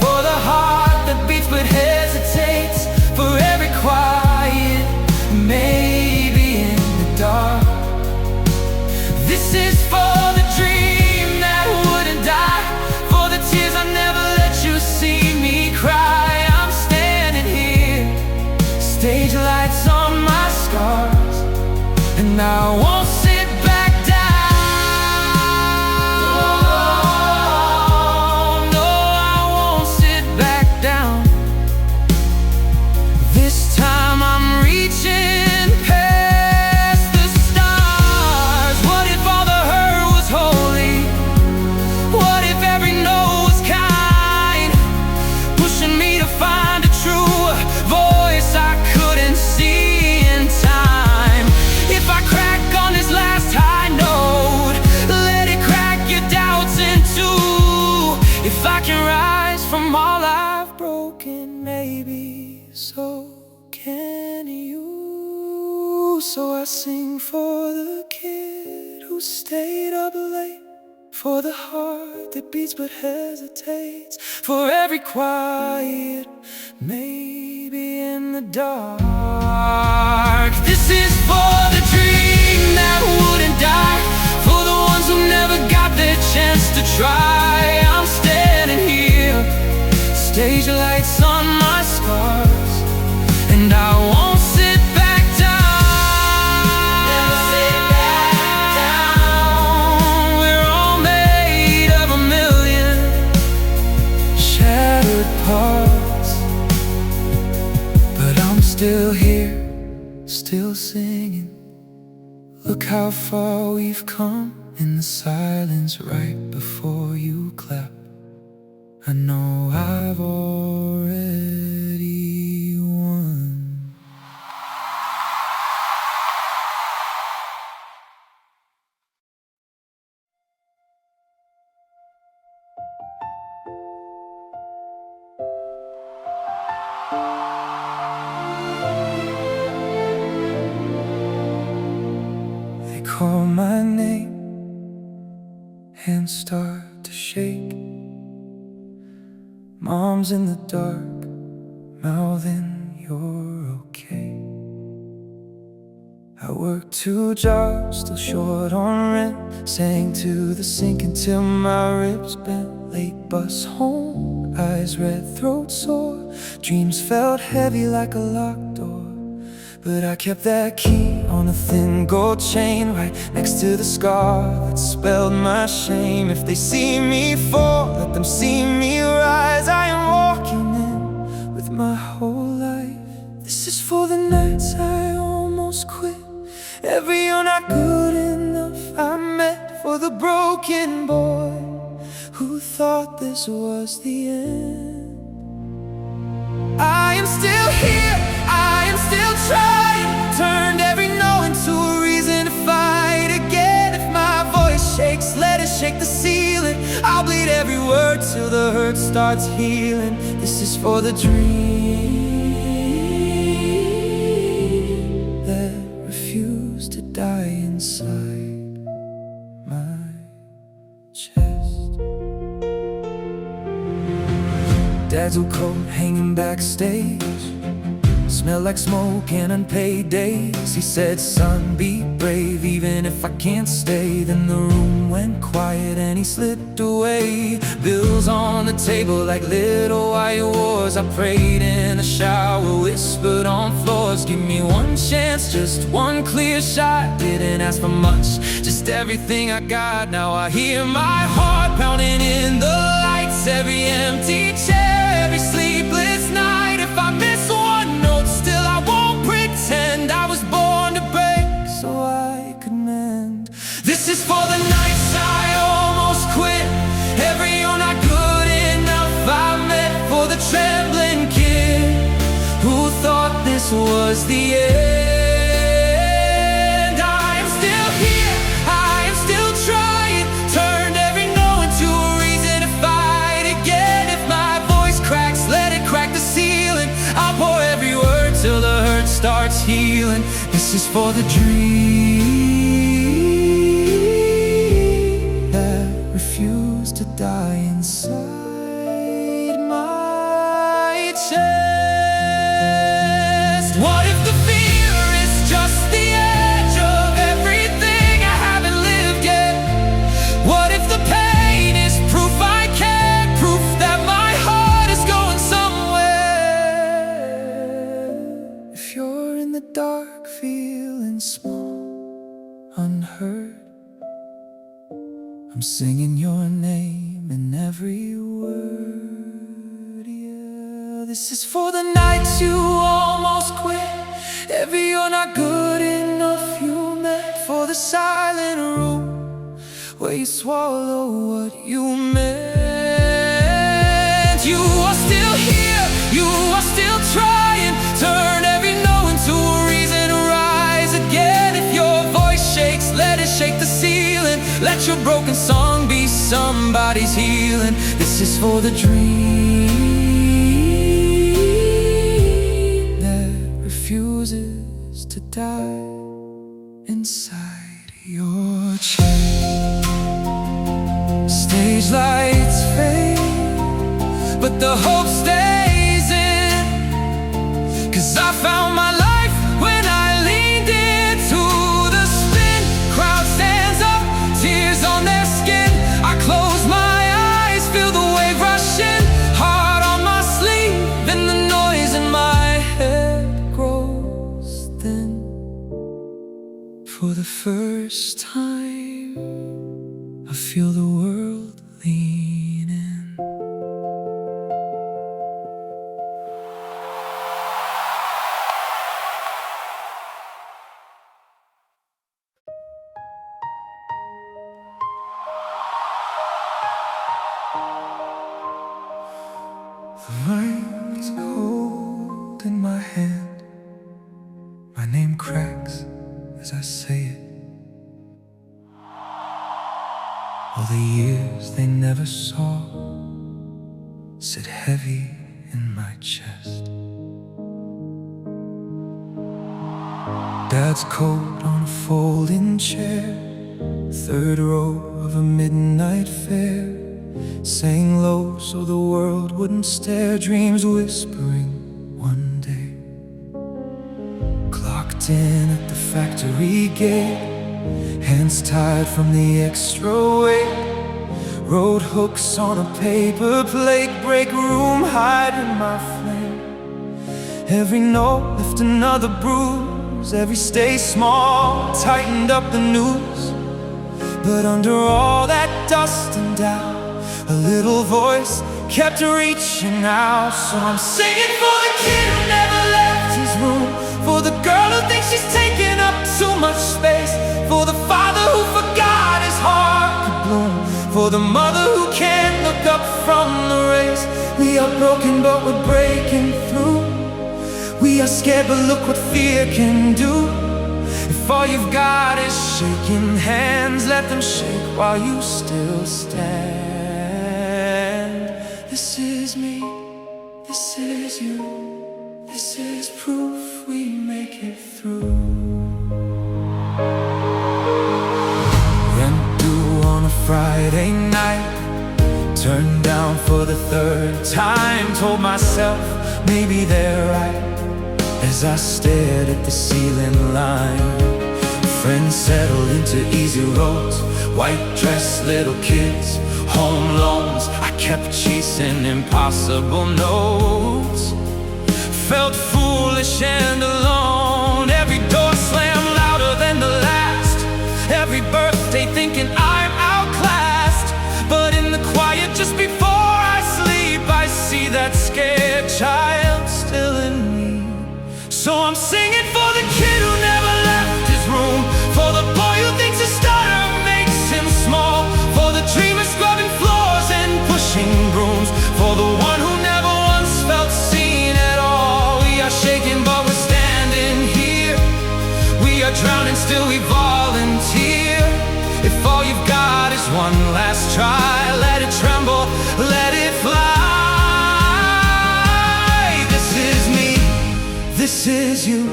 for the heart that beats but hesitates, for every quiet maybe in the dark. This is for the dream that wouldn't die, for the tears I never let you see me cry. I'm standing here, stage lights on my scars, and I won't sit back down. No, I won't sit back down. This time I'm reaching past the stars. What if all the hurt was holy? What if every no was kind, pushing me to find a true voice I couldn't see in time? If I crack on this last high note, let it crack your doubts in two. If I can rise from all I've broken, maybe so can you. So I sing for the kid who stayed up late, for the heart that beats but hesitates, for every quiet maybe in the dark. This is for the dream that wouldn't die, for the ones who never got their chance to try. I'm standing here, stage lights on my scars, and I won't sit back down. Never sit back down. We're all made of a million shattered parts, but I'm still here, still singing. Look how far we've come in the silence right before you clap. I know I've already won. They call my name, hands start to shake. Mom's in the dark, mouthing you're okay. I work 2 jobs, still short on rent, sang to the sink until my ribs bent. Late bus home, eyes red, throat sore, dreams felt heavy like a locked door. But I kept that key on a thin gold chain, right next to the scar that spelled my shame. If they see me fall, let them see me rise. I am walking in with my whole life. This is for the nights I almost quit, every you're not good enough I met, for the broken boy who thought this was the end. I am still here, I am still trying, turned every no into a reason to fight again. If my voice shakes, let it shake the ceiling. I'll bleed every word till the hurt starts healing. This is for the dream that refused to die inside my chest. Dad's old coat hanging backstage, smell like smoke and unpaid days. He said, son, be brave, even if I can't stay. Then the room went quiet and he slipped away. Bills on the table like little white wars. I prayed in the shower, whispered on floors. Give me one chance, just one clear shot. Didn't ask for much, just everything I got. Now I hear my heart pounding in the lights, every empty chair, every sleepless night. If I miss one note, still I won't pretend I was born to break so I could mend. This is for the nights I almost quit, every you're not good enough this was the end. I am still here, I am still trying. Turned every no into a reason to fight again. If my voice cracks, let it crack the ceiling. I'll pour every word till the hurt starts healing. This is for the dream that refused to die inside my chest. What if the fear is just the edge of everything I haven't lived yet? What if the pain is proof I care, proof that my heart is going somewhere? If you're in the dark feeling small, unheard, I'm singing your name in every word, yeah. This is for the nights you almost quit, every you're not good enough you met. For the silent room where you swallow what you meant. You are still here, you are still trying. Turn every no into a reason to rise again. If your voice shakes, let it shake the ceiling. Let your broken song be somebody's healing. This is for the dream that refuses to die inside your chest. Stage lights fade, but the hope stays in. 'Cause I found my life when I leaned into the spin. Crowd stands up, tears on their skin. I close my eyes, feel the wave rushing. Heart on my sleeve, and the noise in my head grows thin. For the first time, I feel the world lean in. The mic is cold in my hand. My name cracks as I say it. All the years they never saw sit heavy in my chest. Dad's coat on a folding chair, third row of a midnight fair. Sang low so the world wouldn't stare, dreams whispering one day. Clocked in at the factory gate, hands tied from the extra weight. Road hooks on a paper plate, break room, hide in my flame. Every note left another bruise, every stay small tightened up the news. But under all that dust and doubt, a little voice kept reaching out. So I'm singing for the kid who never left his room, for the girl who thinks she's taking up too much space, for the father who forgot his heart could bloom, for the mother who can't look up from the race. We are broken but we're breaking through. We are scared but look what fear can do. If all you've got is shaking hands, let them shake while you still stand. This is me, this is you, this is proof we make it through. Rent due on a Friday night, turned down for the third time. Told myself maybe they're right as I stared at the ceiling line. Friends settled into easy roads, white dress, little kids, home loans. I kept chasing impossible notes. Felt foolish and alone. Every door slammed louder than the last. Every birthday thinking I'm outclassed. But in the quiet just before I sleep, I see that scared child still in me. So I'm singing for the kid who never left his room, for the boy who thinks his stutter makes him small, for the dreamer scrubbing floors and pushing brooms, for the one who never once felt seen at all. We are shaking but we're standing. This is you,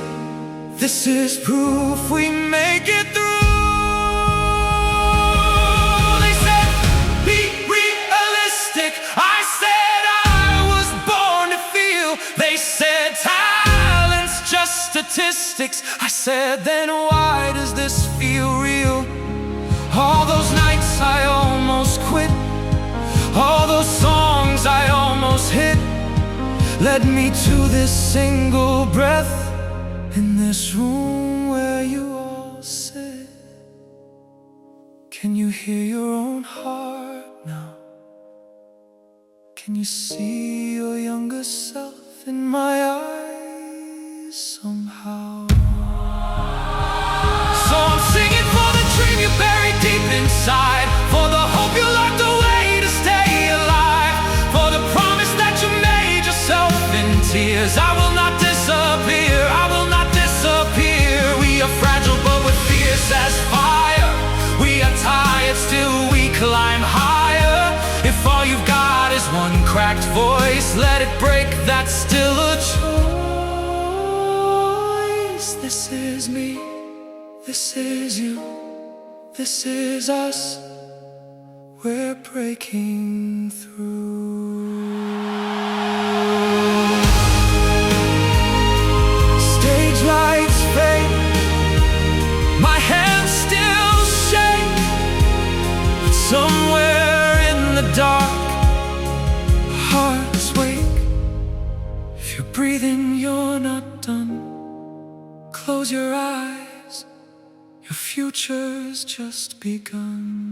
this is proof we make it through. They said, be realistic. I said I was born to feel. They said talent's just statistics. I said, then why does this feel real? All those nights I almost quit, all those songs I almost hit, led me to this single breath in this room where you all sit. Can you hear your own heart now? Can you see your younger self in my eyes somehow? So I'm singing for the dream you buried deep inside, for the hope you locked away to stay alive, for the promise that you made yourself in tears. I will not disappear, I will not disappear. We are fragile but we're fierce as fire. We are tired, still we climb higher. If all you've got is one cracked voice, let it break, that's still a choice. This is me, this is you, this is us. We're breaking through. Stage lights fade, my hands still shake. Somewhere in the dark, hearts wake. If you're breathing, you're not done. Close your eyes, your future's just begun.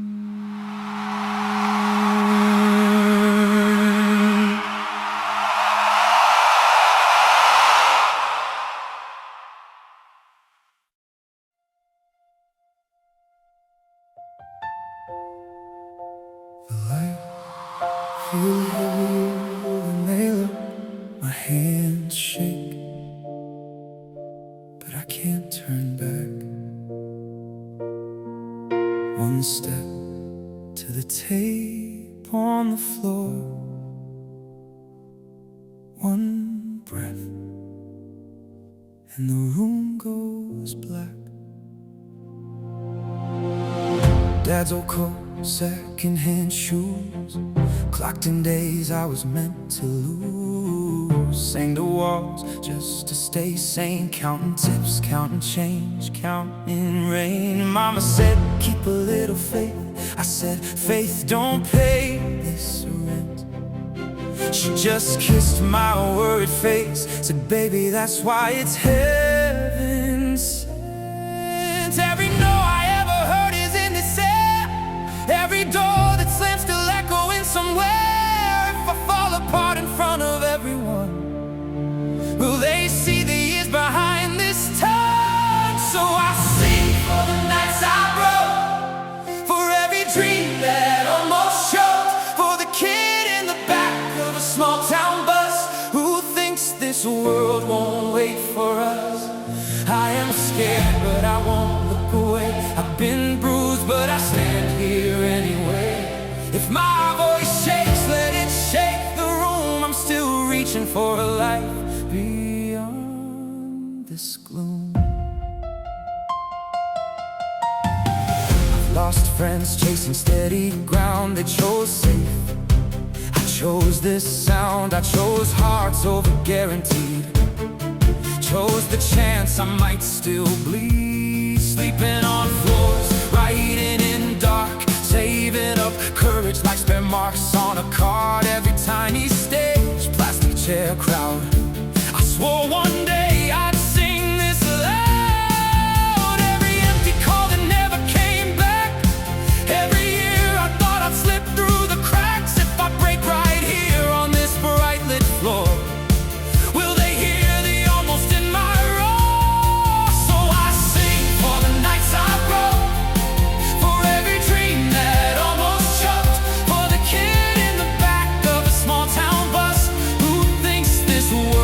The light feel heavy when they look. My hands shake, but I can't turn back. One step to the tape on the floor, one breath, and the room goes black. Dad's old coat, second-hand shoes, clocked in days I was meant to lose. Sang the walls just to stay sane, counting tips, counting change, counting rain. Mama said, keep a little faith. I said, faith don't pay this rent. She just kissed my worried face, said, baby, that's why it's heaven sent. Every no I ever heard is in this air. Every door that slams still echoing somewhere. If I fall apart in front of everyone, will they see the years behind this time? So I sing for the nights I broke, for every dream that almost choked, for the kid in the back of a small town bus who thinks this world won't wait for us. I am scared, but I won't look away. I've been bruised, but I stand here anyway. If my voice shakes, let it shake the room. I'm still reaching for a life beyond this gloom. I've lost friends chasing steady ground. They chose safe, I chose this sound. I chose hearts over guaranteed, chose the chance I might still bleed. Sleeping on floors, writing in dark, saving up courage like spare marks on a card. Every tiny stage, plastic chair crowd. I swore one day I'd sing this loud. Every empty call that never came back. Every year I thought I'd slip through the cracks. If I break right here on this bright lit floor, will they hear the almost in my roar? So I sing for the nights I broke, for every dream that almost choked, for the kid in the back of a small town bus who thinks this world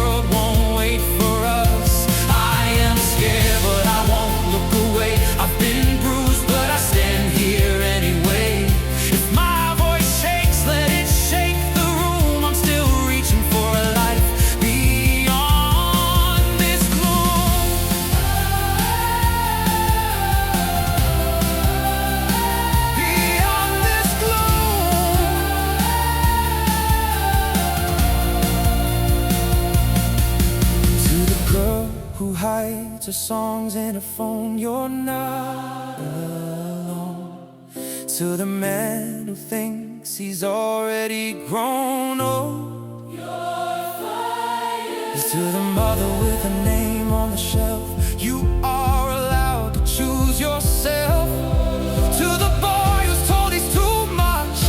heights or songs in a phone, you're not alone. To the man who thinks he's already grown old, you're fine. To the mother with a name on the shelf, you are allowed to choose yourself. To the boy who's told he's too much,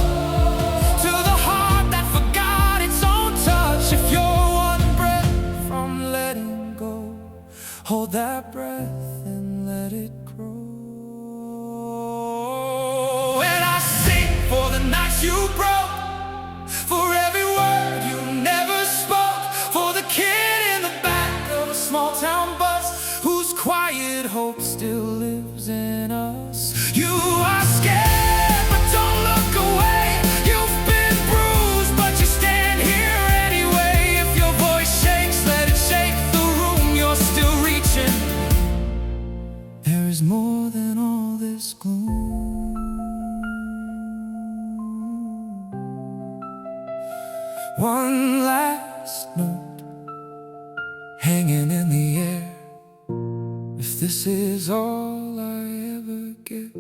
to the heart that forgot its own touch. If you're one breath from letting go, hold that breath and let it grow. And I sing for the nights you broke, for every word you never spoke, for the kid in the back of a small town bus whose quiet hope still lives in us. You are scared, but don't look away. You've been bruised, but you stand here anyway. If your voice shakes, let it shake the room. You're still reaching. There is more than all this gloom. One last note hanging in the air. If this is all I ever get,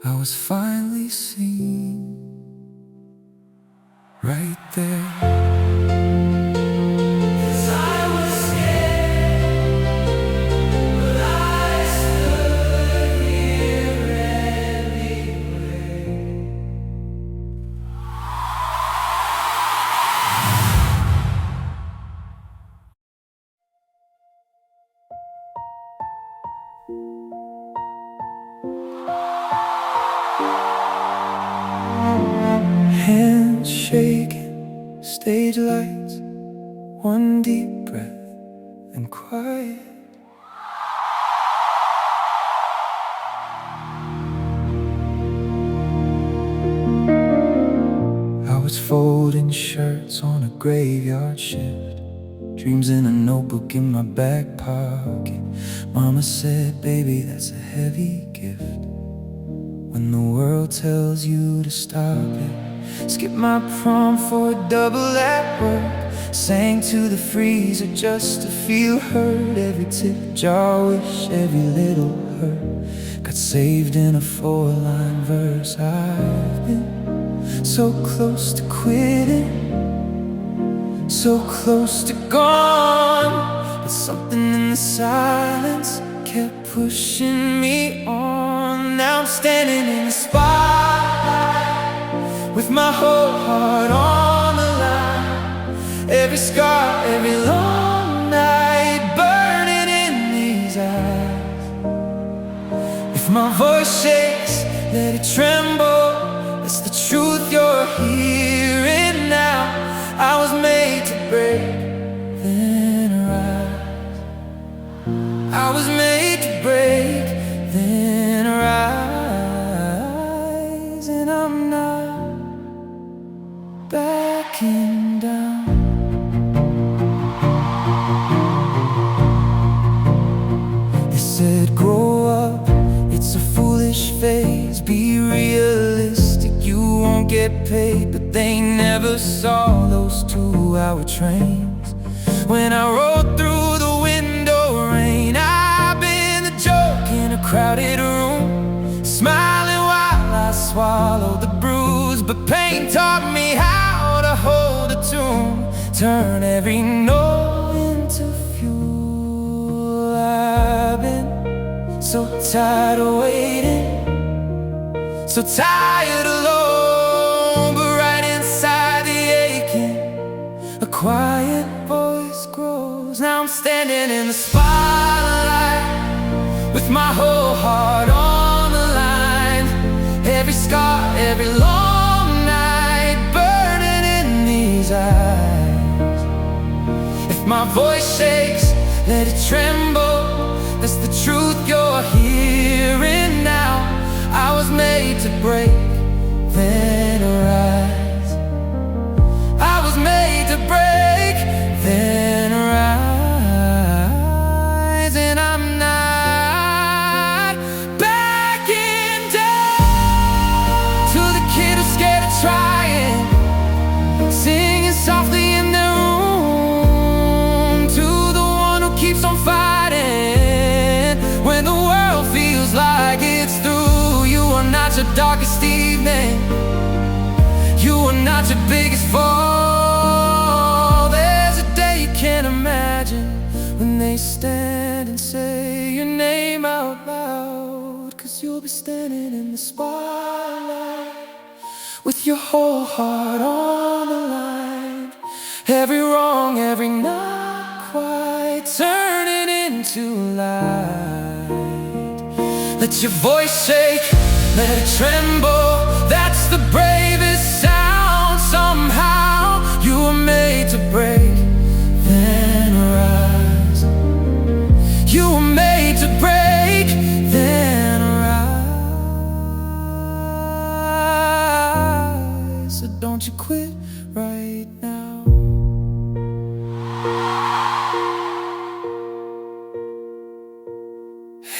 I was finally seen right there. 'Cause I was scared, but I stood here anyway. Hands shaking, stage lights, one deep breath and quiet. I was folding shirts on a graveyard shift, dreams in a notebook in my back pocket. Mama said, baby, that's a heavy gift. When the world tells you to stop it, skip my prom for a double at work, sang to the freezer just to feel heard. Every tip jar wish, every little hurt got saved in a 4-line verse. I've been so close to quitting, so close to gone, but something in the silence kept pushing me on. Now I'm standing in the spotlight with my whole heart on the line. Every scar, every long night burning in these eyes. If my voice shakes, let it tremble. That's the truth you're hearing now. I was made to break, then rise. I was made to break, then rise. And I'm not backing down. They said grow up, it's a foolish phase. Be realistic, you won't get paid. But they never saw those 2-hour trains when I rode through the window rain. I've been the joke in a crowded room, smiling while I swallow the bruise. But pain taught me how to hold a tune, turn every no into fuel. I've been so tired of waiting, so tired alone. But right inside the aching, a quiet voice grows. Now I'm standing in the spotlight with my whole heart on the line. Every scar, every long night burning in these eyes. If my voice shakes, let it tremble. That's the truth you're hearing now. I was made to break, then rise. I was made to break, then rise. And I'm not backing down. To the kid who's scared of trying, singing softly in their room. To the one evening. You are not your biggest fall. There's a day you can't imagine when they stand and say your name out loud. 'Cause you'll be standing in the spotlight with your whole heart on the line. Every wrong, every not quite, turning into light. Let your voice shake, let it tremble. That's the bravest sound. Somehow you were made to break, then rise. You were made to break, then rise. So don't you quit right now.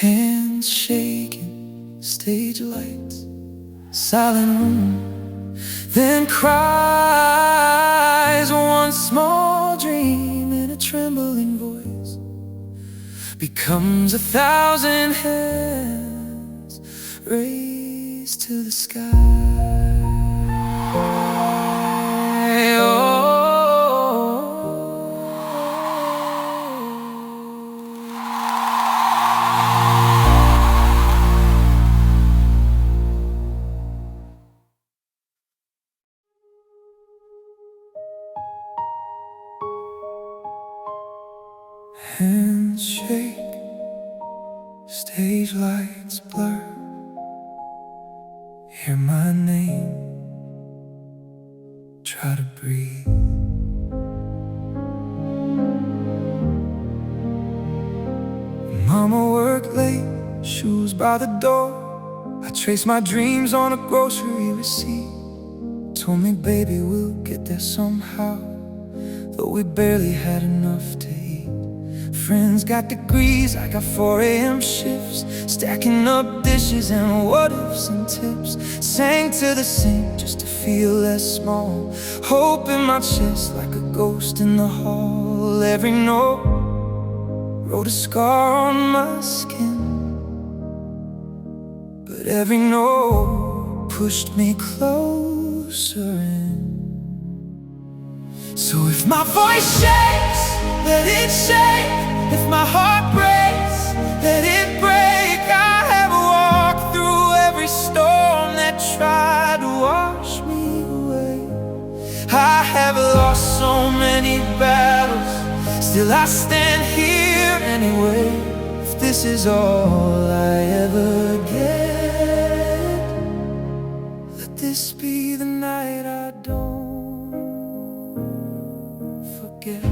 Hands shaking, stage lights, silent room, then cries. One small dream in a trembling voice becomes 1,000 hands raised to the sky. Hands shake, stage lights blur. Hear my name, try to breathe. Mama worked late, shoes by the door. I traced my dreams on a grocery receipt. Told me, baby, we'll get there somehow, though we barely had enough to eat. Friends got degrees, I got 4 a.m. shifts, stacking up dishes and what-ifs and tips. Sang to the sink just to feel less small, hope in my chest like a ghost in the hall. Every note wrote a scar on my skin, but every note pushed me closer in. So if my voice shakes, let it shake. If my heart breaks, let it break. I have walked through every storm that tried to wash me away. I have lost so many battles, still I stand here anyway. If this is all I ever get, let this be the night I don't forget.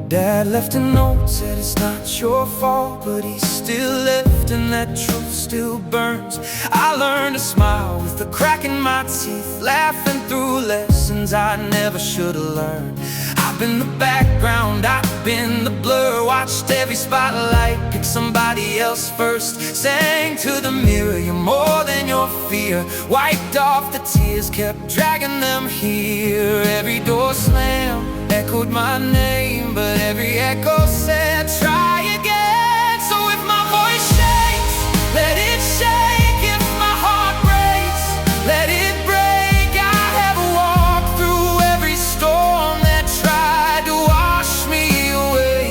Dad left a note, said it's not your fault, but he still left and that truth still burns. I learned to smile with a crack in my teeth, laughing through lessons I never should have learned. I've been the background, I've been the blur, watched every spotlight pick somebody else first. Sang to the mirror, you're more than your fear. Wiped off the tears, kept dragging them here. Every door slammed, echoed my name, but every echo said, try again. So if my voice shakes, let it shake. If my heart breaks, let it break. I have walked through every storm that tried to wash me away.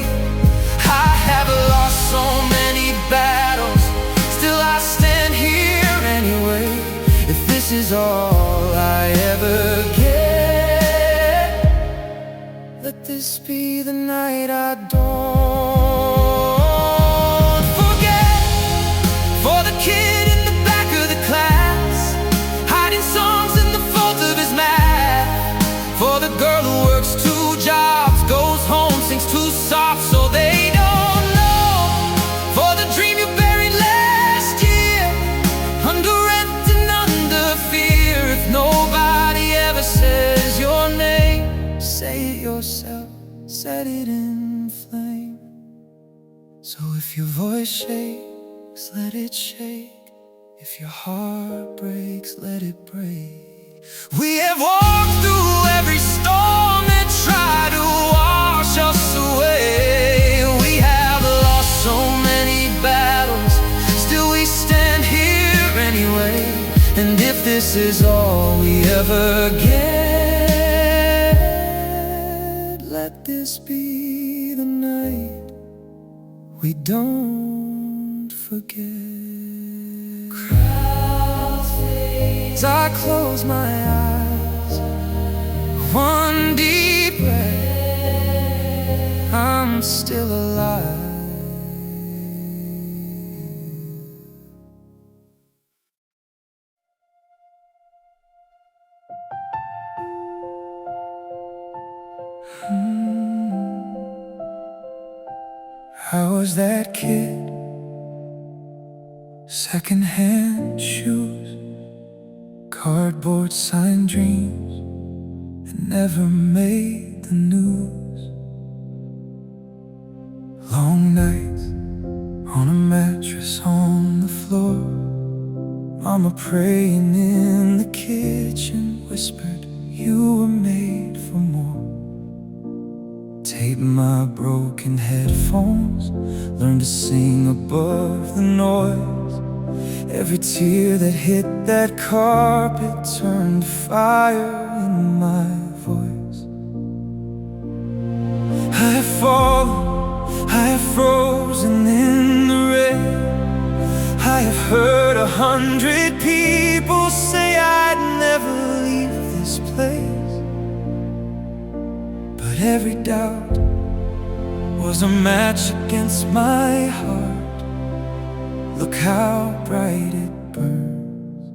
I have lost so many battles, still I stand here anyway. If this is all I ever get, let this be the night I don't forget. For the kid in the back of the class, hiding songs in the folds of his math. For the girl who works 2 jobs, goes home, sings too soft so they don't know. For the dream you buried last year, under rent and under fear. If nobody ever says your name, say it yourself, set it in flame. So if your voice shakes, let it shake. If your heart breaks, let it break. We have walked through every storm that tried to wash us away. We have lost so many battles, still we stand here anyway. this is all we ever get. Let this be the night we don't forget. As I close my eyes, one deep breath, I'm still alive. I was that kid, secondhand shoes, cardboard signed dreams that never made the news. Long nights on a mattress on the floor, mama praying in the kitchen whispered, you were made for more. Tape my broken headphones, learned to sing above the noise. Every tear that hit that carpet turned fire in my voice. I have fallen, I have frozen in the rain. I have heard 100 people say I'd never leave this place, but every doubt was a match against my heart. Look how bright it burns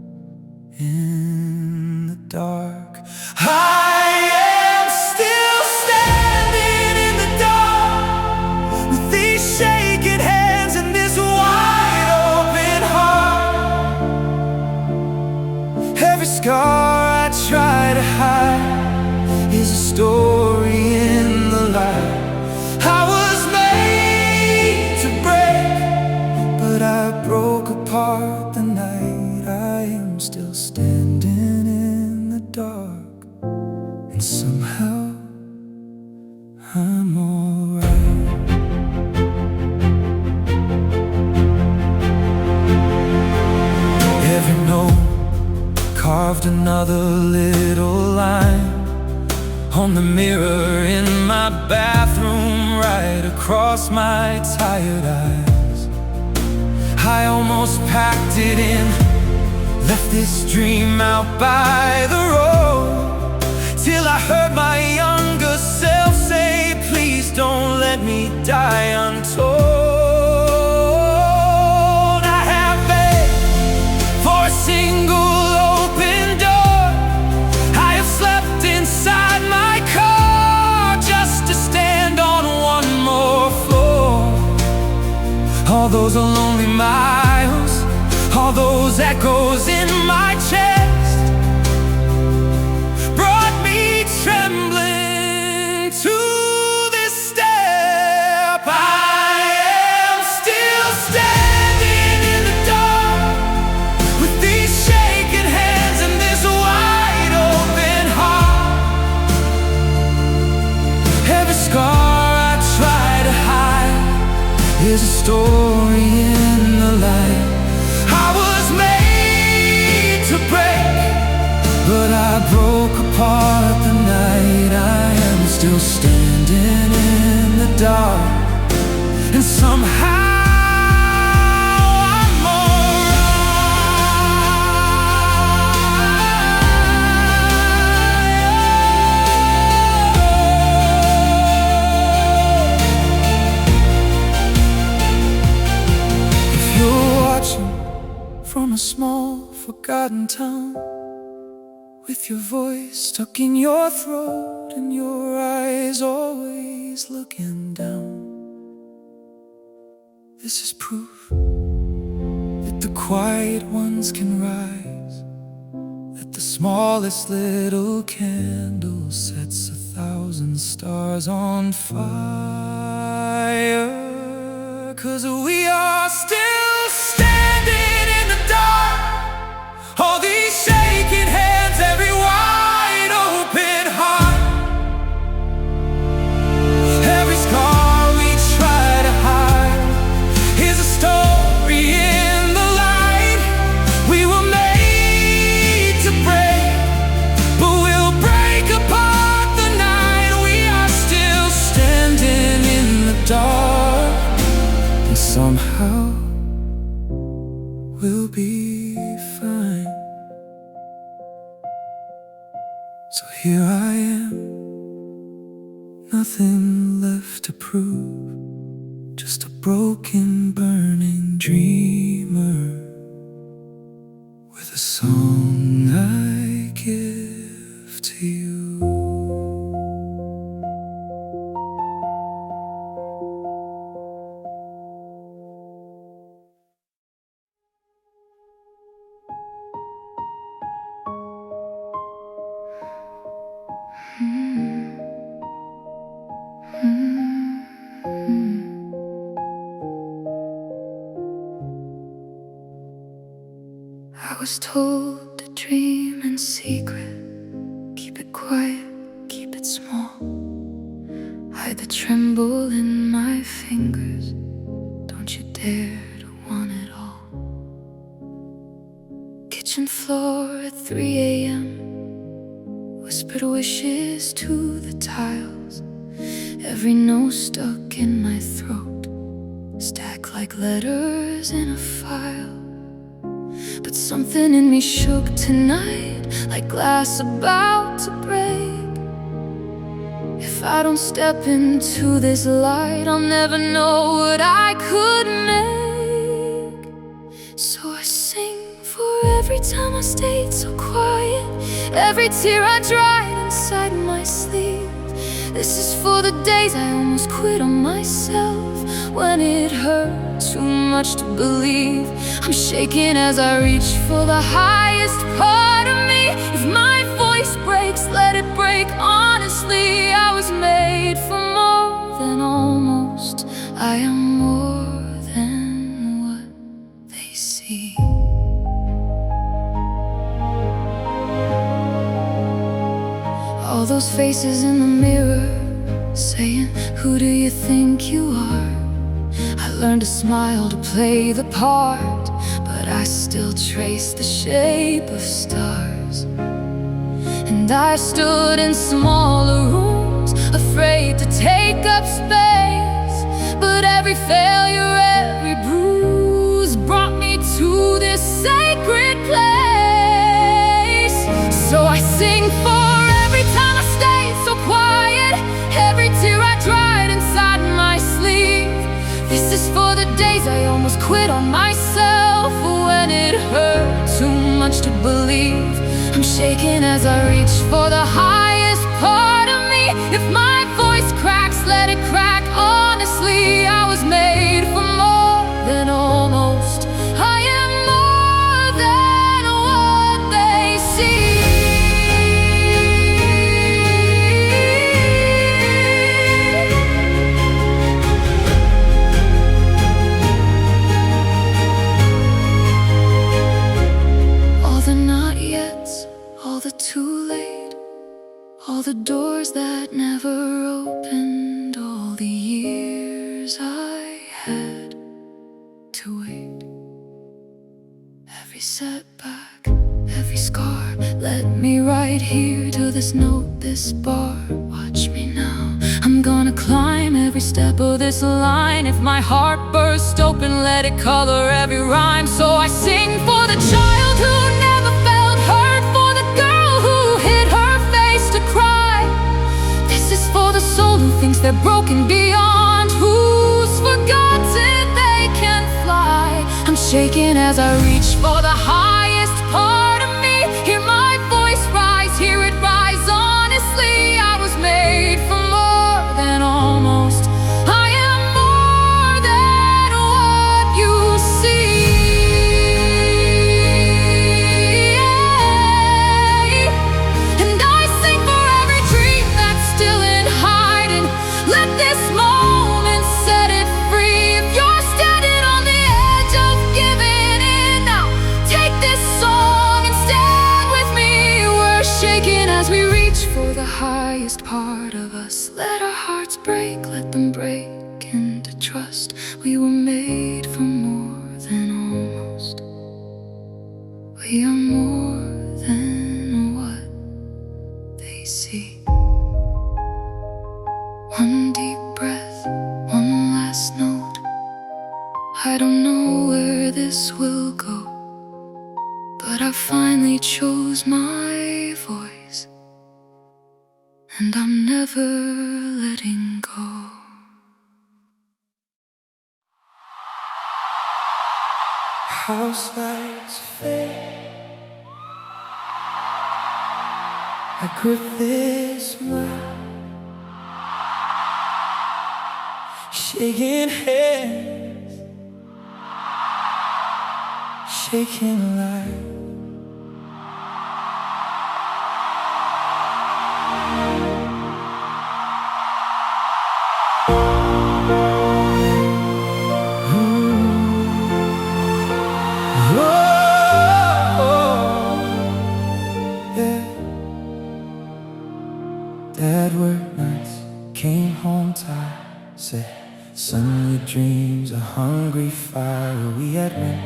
in the dark. I am still standing in the dark with these shaking hands and this wide open heart. Every scar I try to hide is a story in the light. I was made to break, but I broke apart the night. I am still standing in the dark, and somehow I'm alright. Every note carved another little line on the mirror in my bathroom, right across my tired eyes. I almost packed it in, left this dream out by the road, till I heard my younger self say, please don't let me die untold. I have begged for a single open door. I have slept inside my car just to stand on one more floor. All those are lonely miles, all those echoes in my chest, brought me trembling to this step. I am still standing in the dark with these shaking hands and this wide open heart. Every scar I try to hide is a story in the light. I was made to break, but I broke apart the night. I am still standing in the dark, and somehow I'm alright. If you're watching from a small forgotten town, with your voice stuck in your throat and your eyes always looking down, this is proof that the quiet ones can rise, that the smallest little candle sets 1,000 stars on fire. 'Cause we are still standing in the dark, all these shaking hands, every wide open heart. Every scar we try to hide is a story in the light. We were made here I am, nothing left to prove, just a broken, burning dreamer with a song I give to you. I was told to dream in secret, keep it quiet, keep it small, hide the tremble in my fingers, don't you dare to want it all. Kitchen floor at 3 a.m., whispered wishes to the tiles, every note stuck in my throat, stacked like letters in a file. But something in me shook tonight, like glass about to break. If I don't step into this light, I'll never know what I could make. So I sing for every time I stayed so quiet, every tear I dried inside my sleeve. This is for the days I almost quit on myself, when it hurt too much to believe. I'm shaking as I reach for the highest part of me. If my voice breaks, let it break honestly. I was made for more than almost. I am more than what they see. All those faces in the mirror saying, who do you think you are? I learned to smile to play the part, but I still trace the shape of stars. And I stood in smaller rooms, afraid to take up space, but every failure, every bruise brought me to this sacred place. So I sing for every time I stayed so quiet, every tear I dried inside my sleeve. This is for the days I almost quit on myself, when it hurt too much to believe. I'm shaking as I reach for the highest part of me. If my voice cracks, let it crack honestly. I was made for more than almost. I am more than what they see. All the too late, all the doors that never opened, all the years I had to wait. Every setback, every scar led me right here to this note, this bar. Watch me now, I'm gonna climb every step of this line. If my heart burst open, let it color every rhyme. So I sing for the child who never felt hurt, for the girl who hid her face to cry. This is for the soul who thinks they're broken beyond, who's forgotten they can fly. I'm shaking as I reach for the highest part of me. Hear my voice rise, hear it rise honestly. I was made for more than almost. I am more than what you see. And I sing for every dream that's still in hiding. Let this moment set it free. If you're standing on the edge of giving in now, take this song and stand with me. We're shaking as we reach for the highest part of us. Let our hearts break, let them break into trust. We were made for more than almost. We are more than what they see. One deep breath, one last note. I don't know where this will go, but I finally chose my voice. letting go. House lights fade, I grip this mind, shaking hands, shaking life. Dad worked nights, came home tired, said, son, your dreams, a hungry fire. We had wind,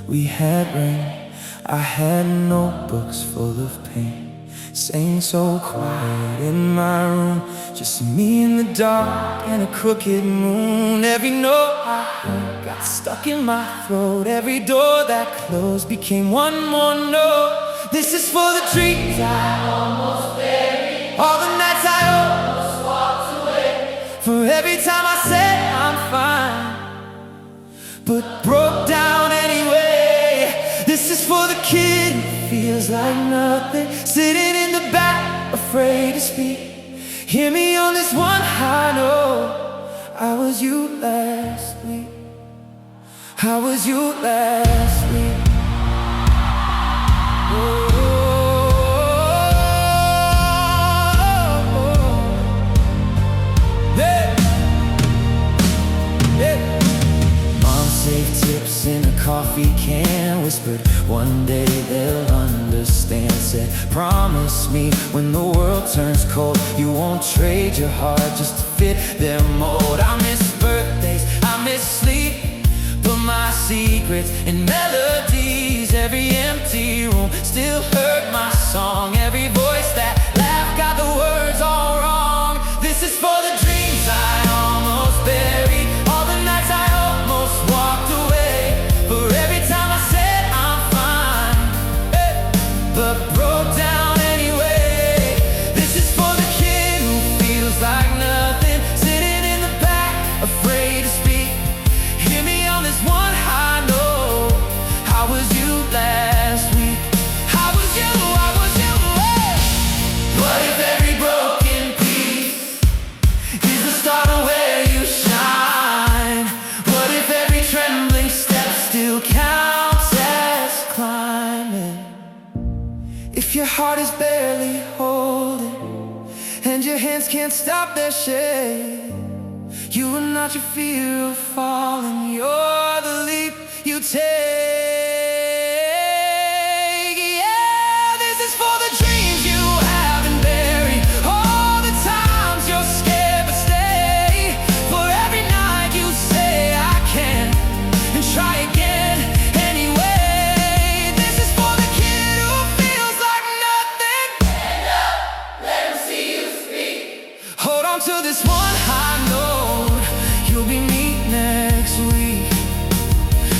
we had rain, I had notebooks full of pain, saying so quiet in my room, just me in the dark and a crooked moon. Every note I heard got stuck in my throat, every door that closed became one more note. This is for the dreams I almost buried, all the nights I almost walked away, for every time I said I'm fine, but broke down anyway. This is for the kid who feels like nothing, sitting in the back, afraid to speak. Hear me on this one high note, I was you last week, I was you last week. Tips in a coffee can, whispered one day they'll understand. Said, promise me when the world turns cold, you won't trade your heart just to fit their mold. I miss birthdays, I miss sleep, but my secrets and melodies, every empty room still heard my song. Every voice that laughed got the words all wrong. This is for the dreams I almost buried, all the nights I almost walked away, for every time I said I'm fine, but broke down anyway. This is for the kid who feels like nothing, sitting in the back, afraid to speak. Hear me on this one high note, how was you last week? How was you? How was you? What if every broken piece is the start of where you shine? What if every trembling step still counts as climbing? If your heart is barely holding and your hands can't stop their shake, you are not your fear of falling, you're the leap you take. Yeah, this is for the dreams you haven't buried, all the times you're scared but stay, for every night you say I can't, and try again anyway. This is for the kid who feels like nothing. Stand up, let him see you speak. Hold on to this one high note, you'll be me next week.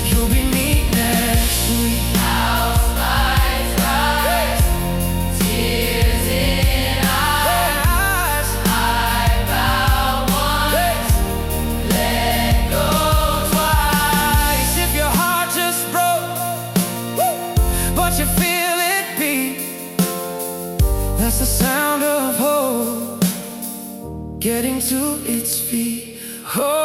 You'll be me next week. House lights rise, tears in eyes. I vow once, let go twice. If your heart just broke, but you feel it beat, that's the sound of hope getting to its feet. Oh,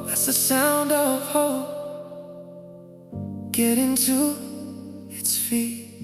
that's the sound of hope getting to its feet.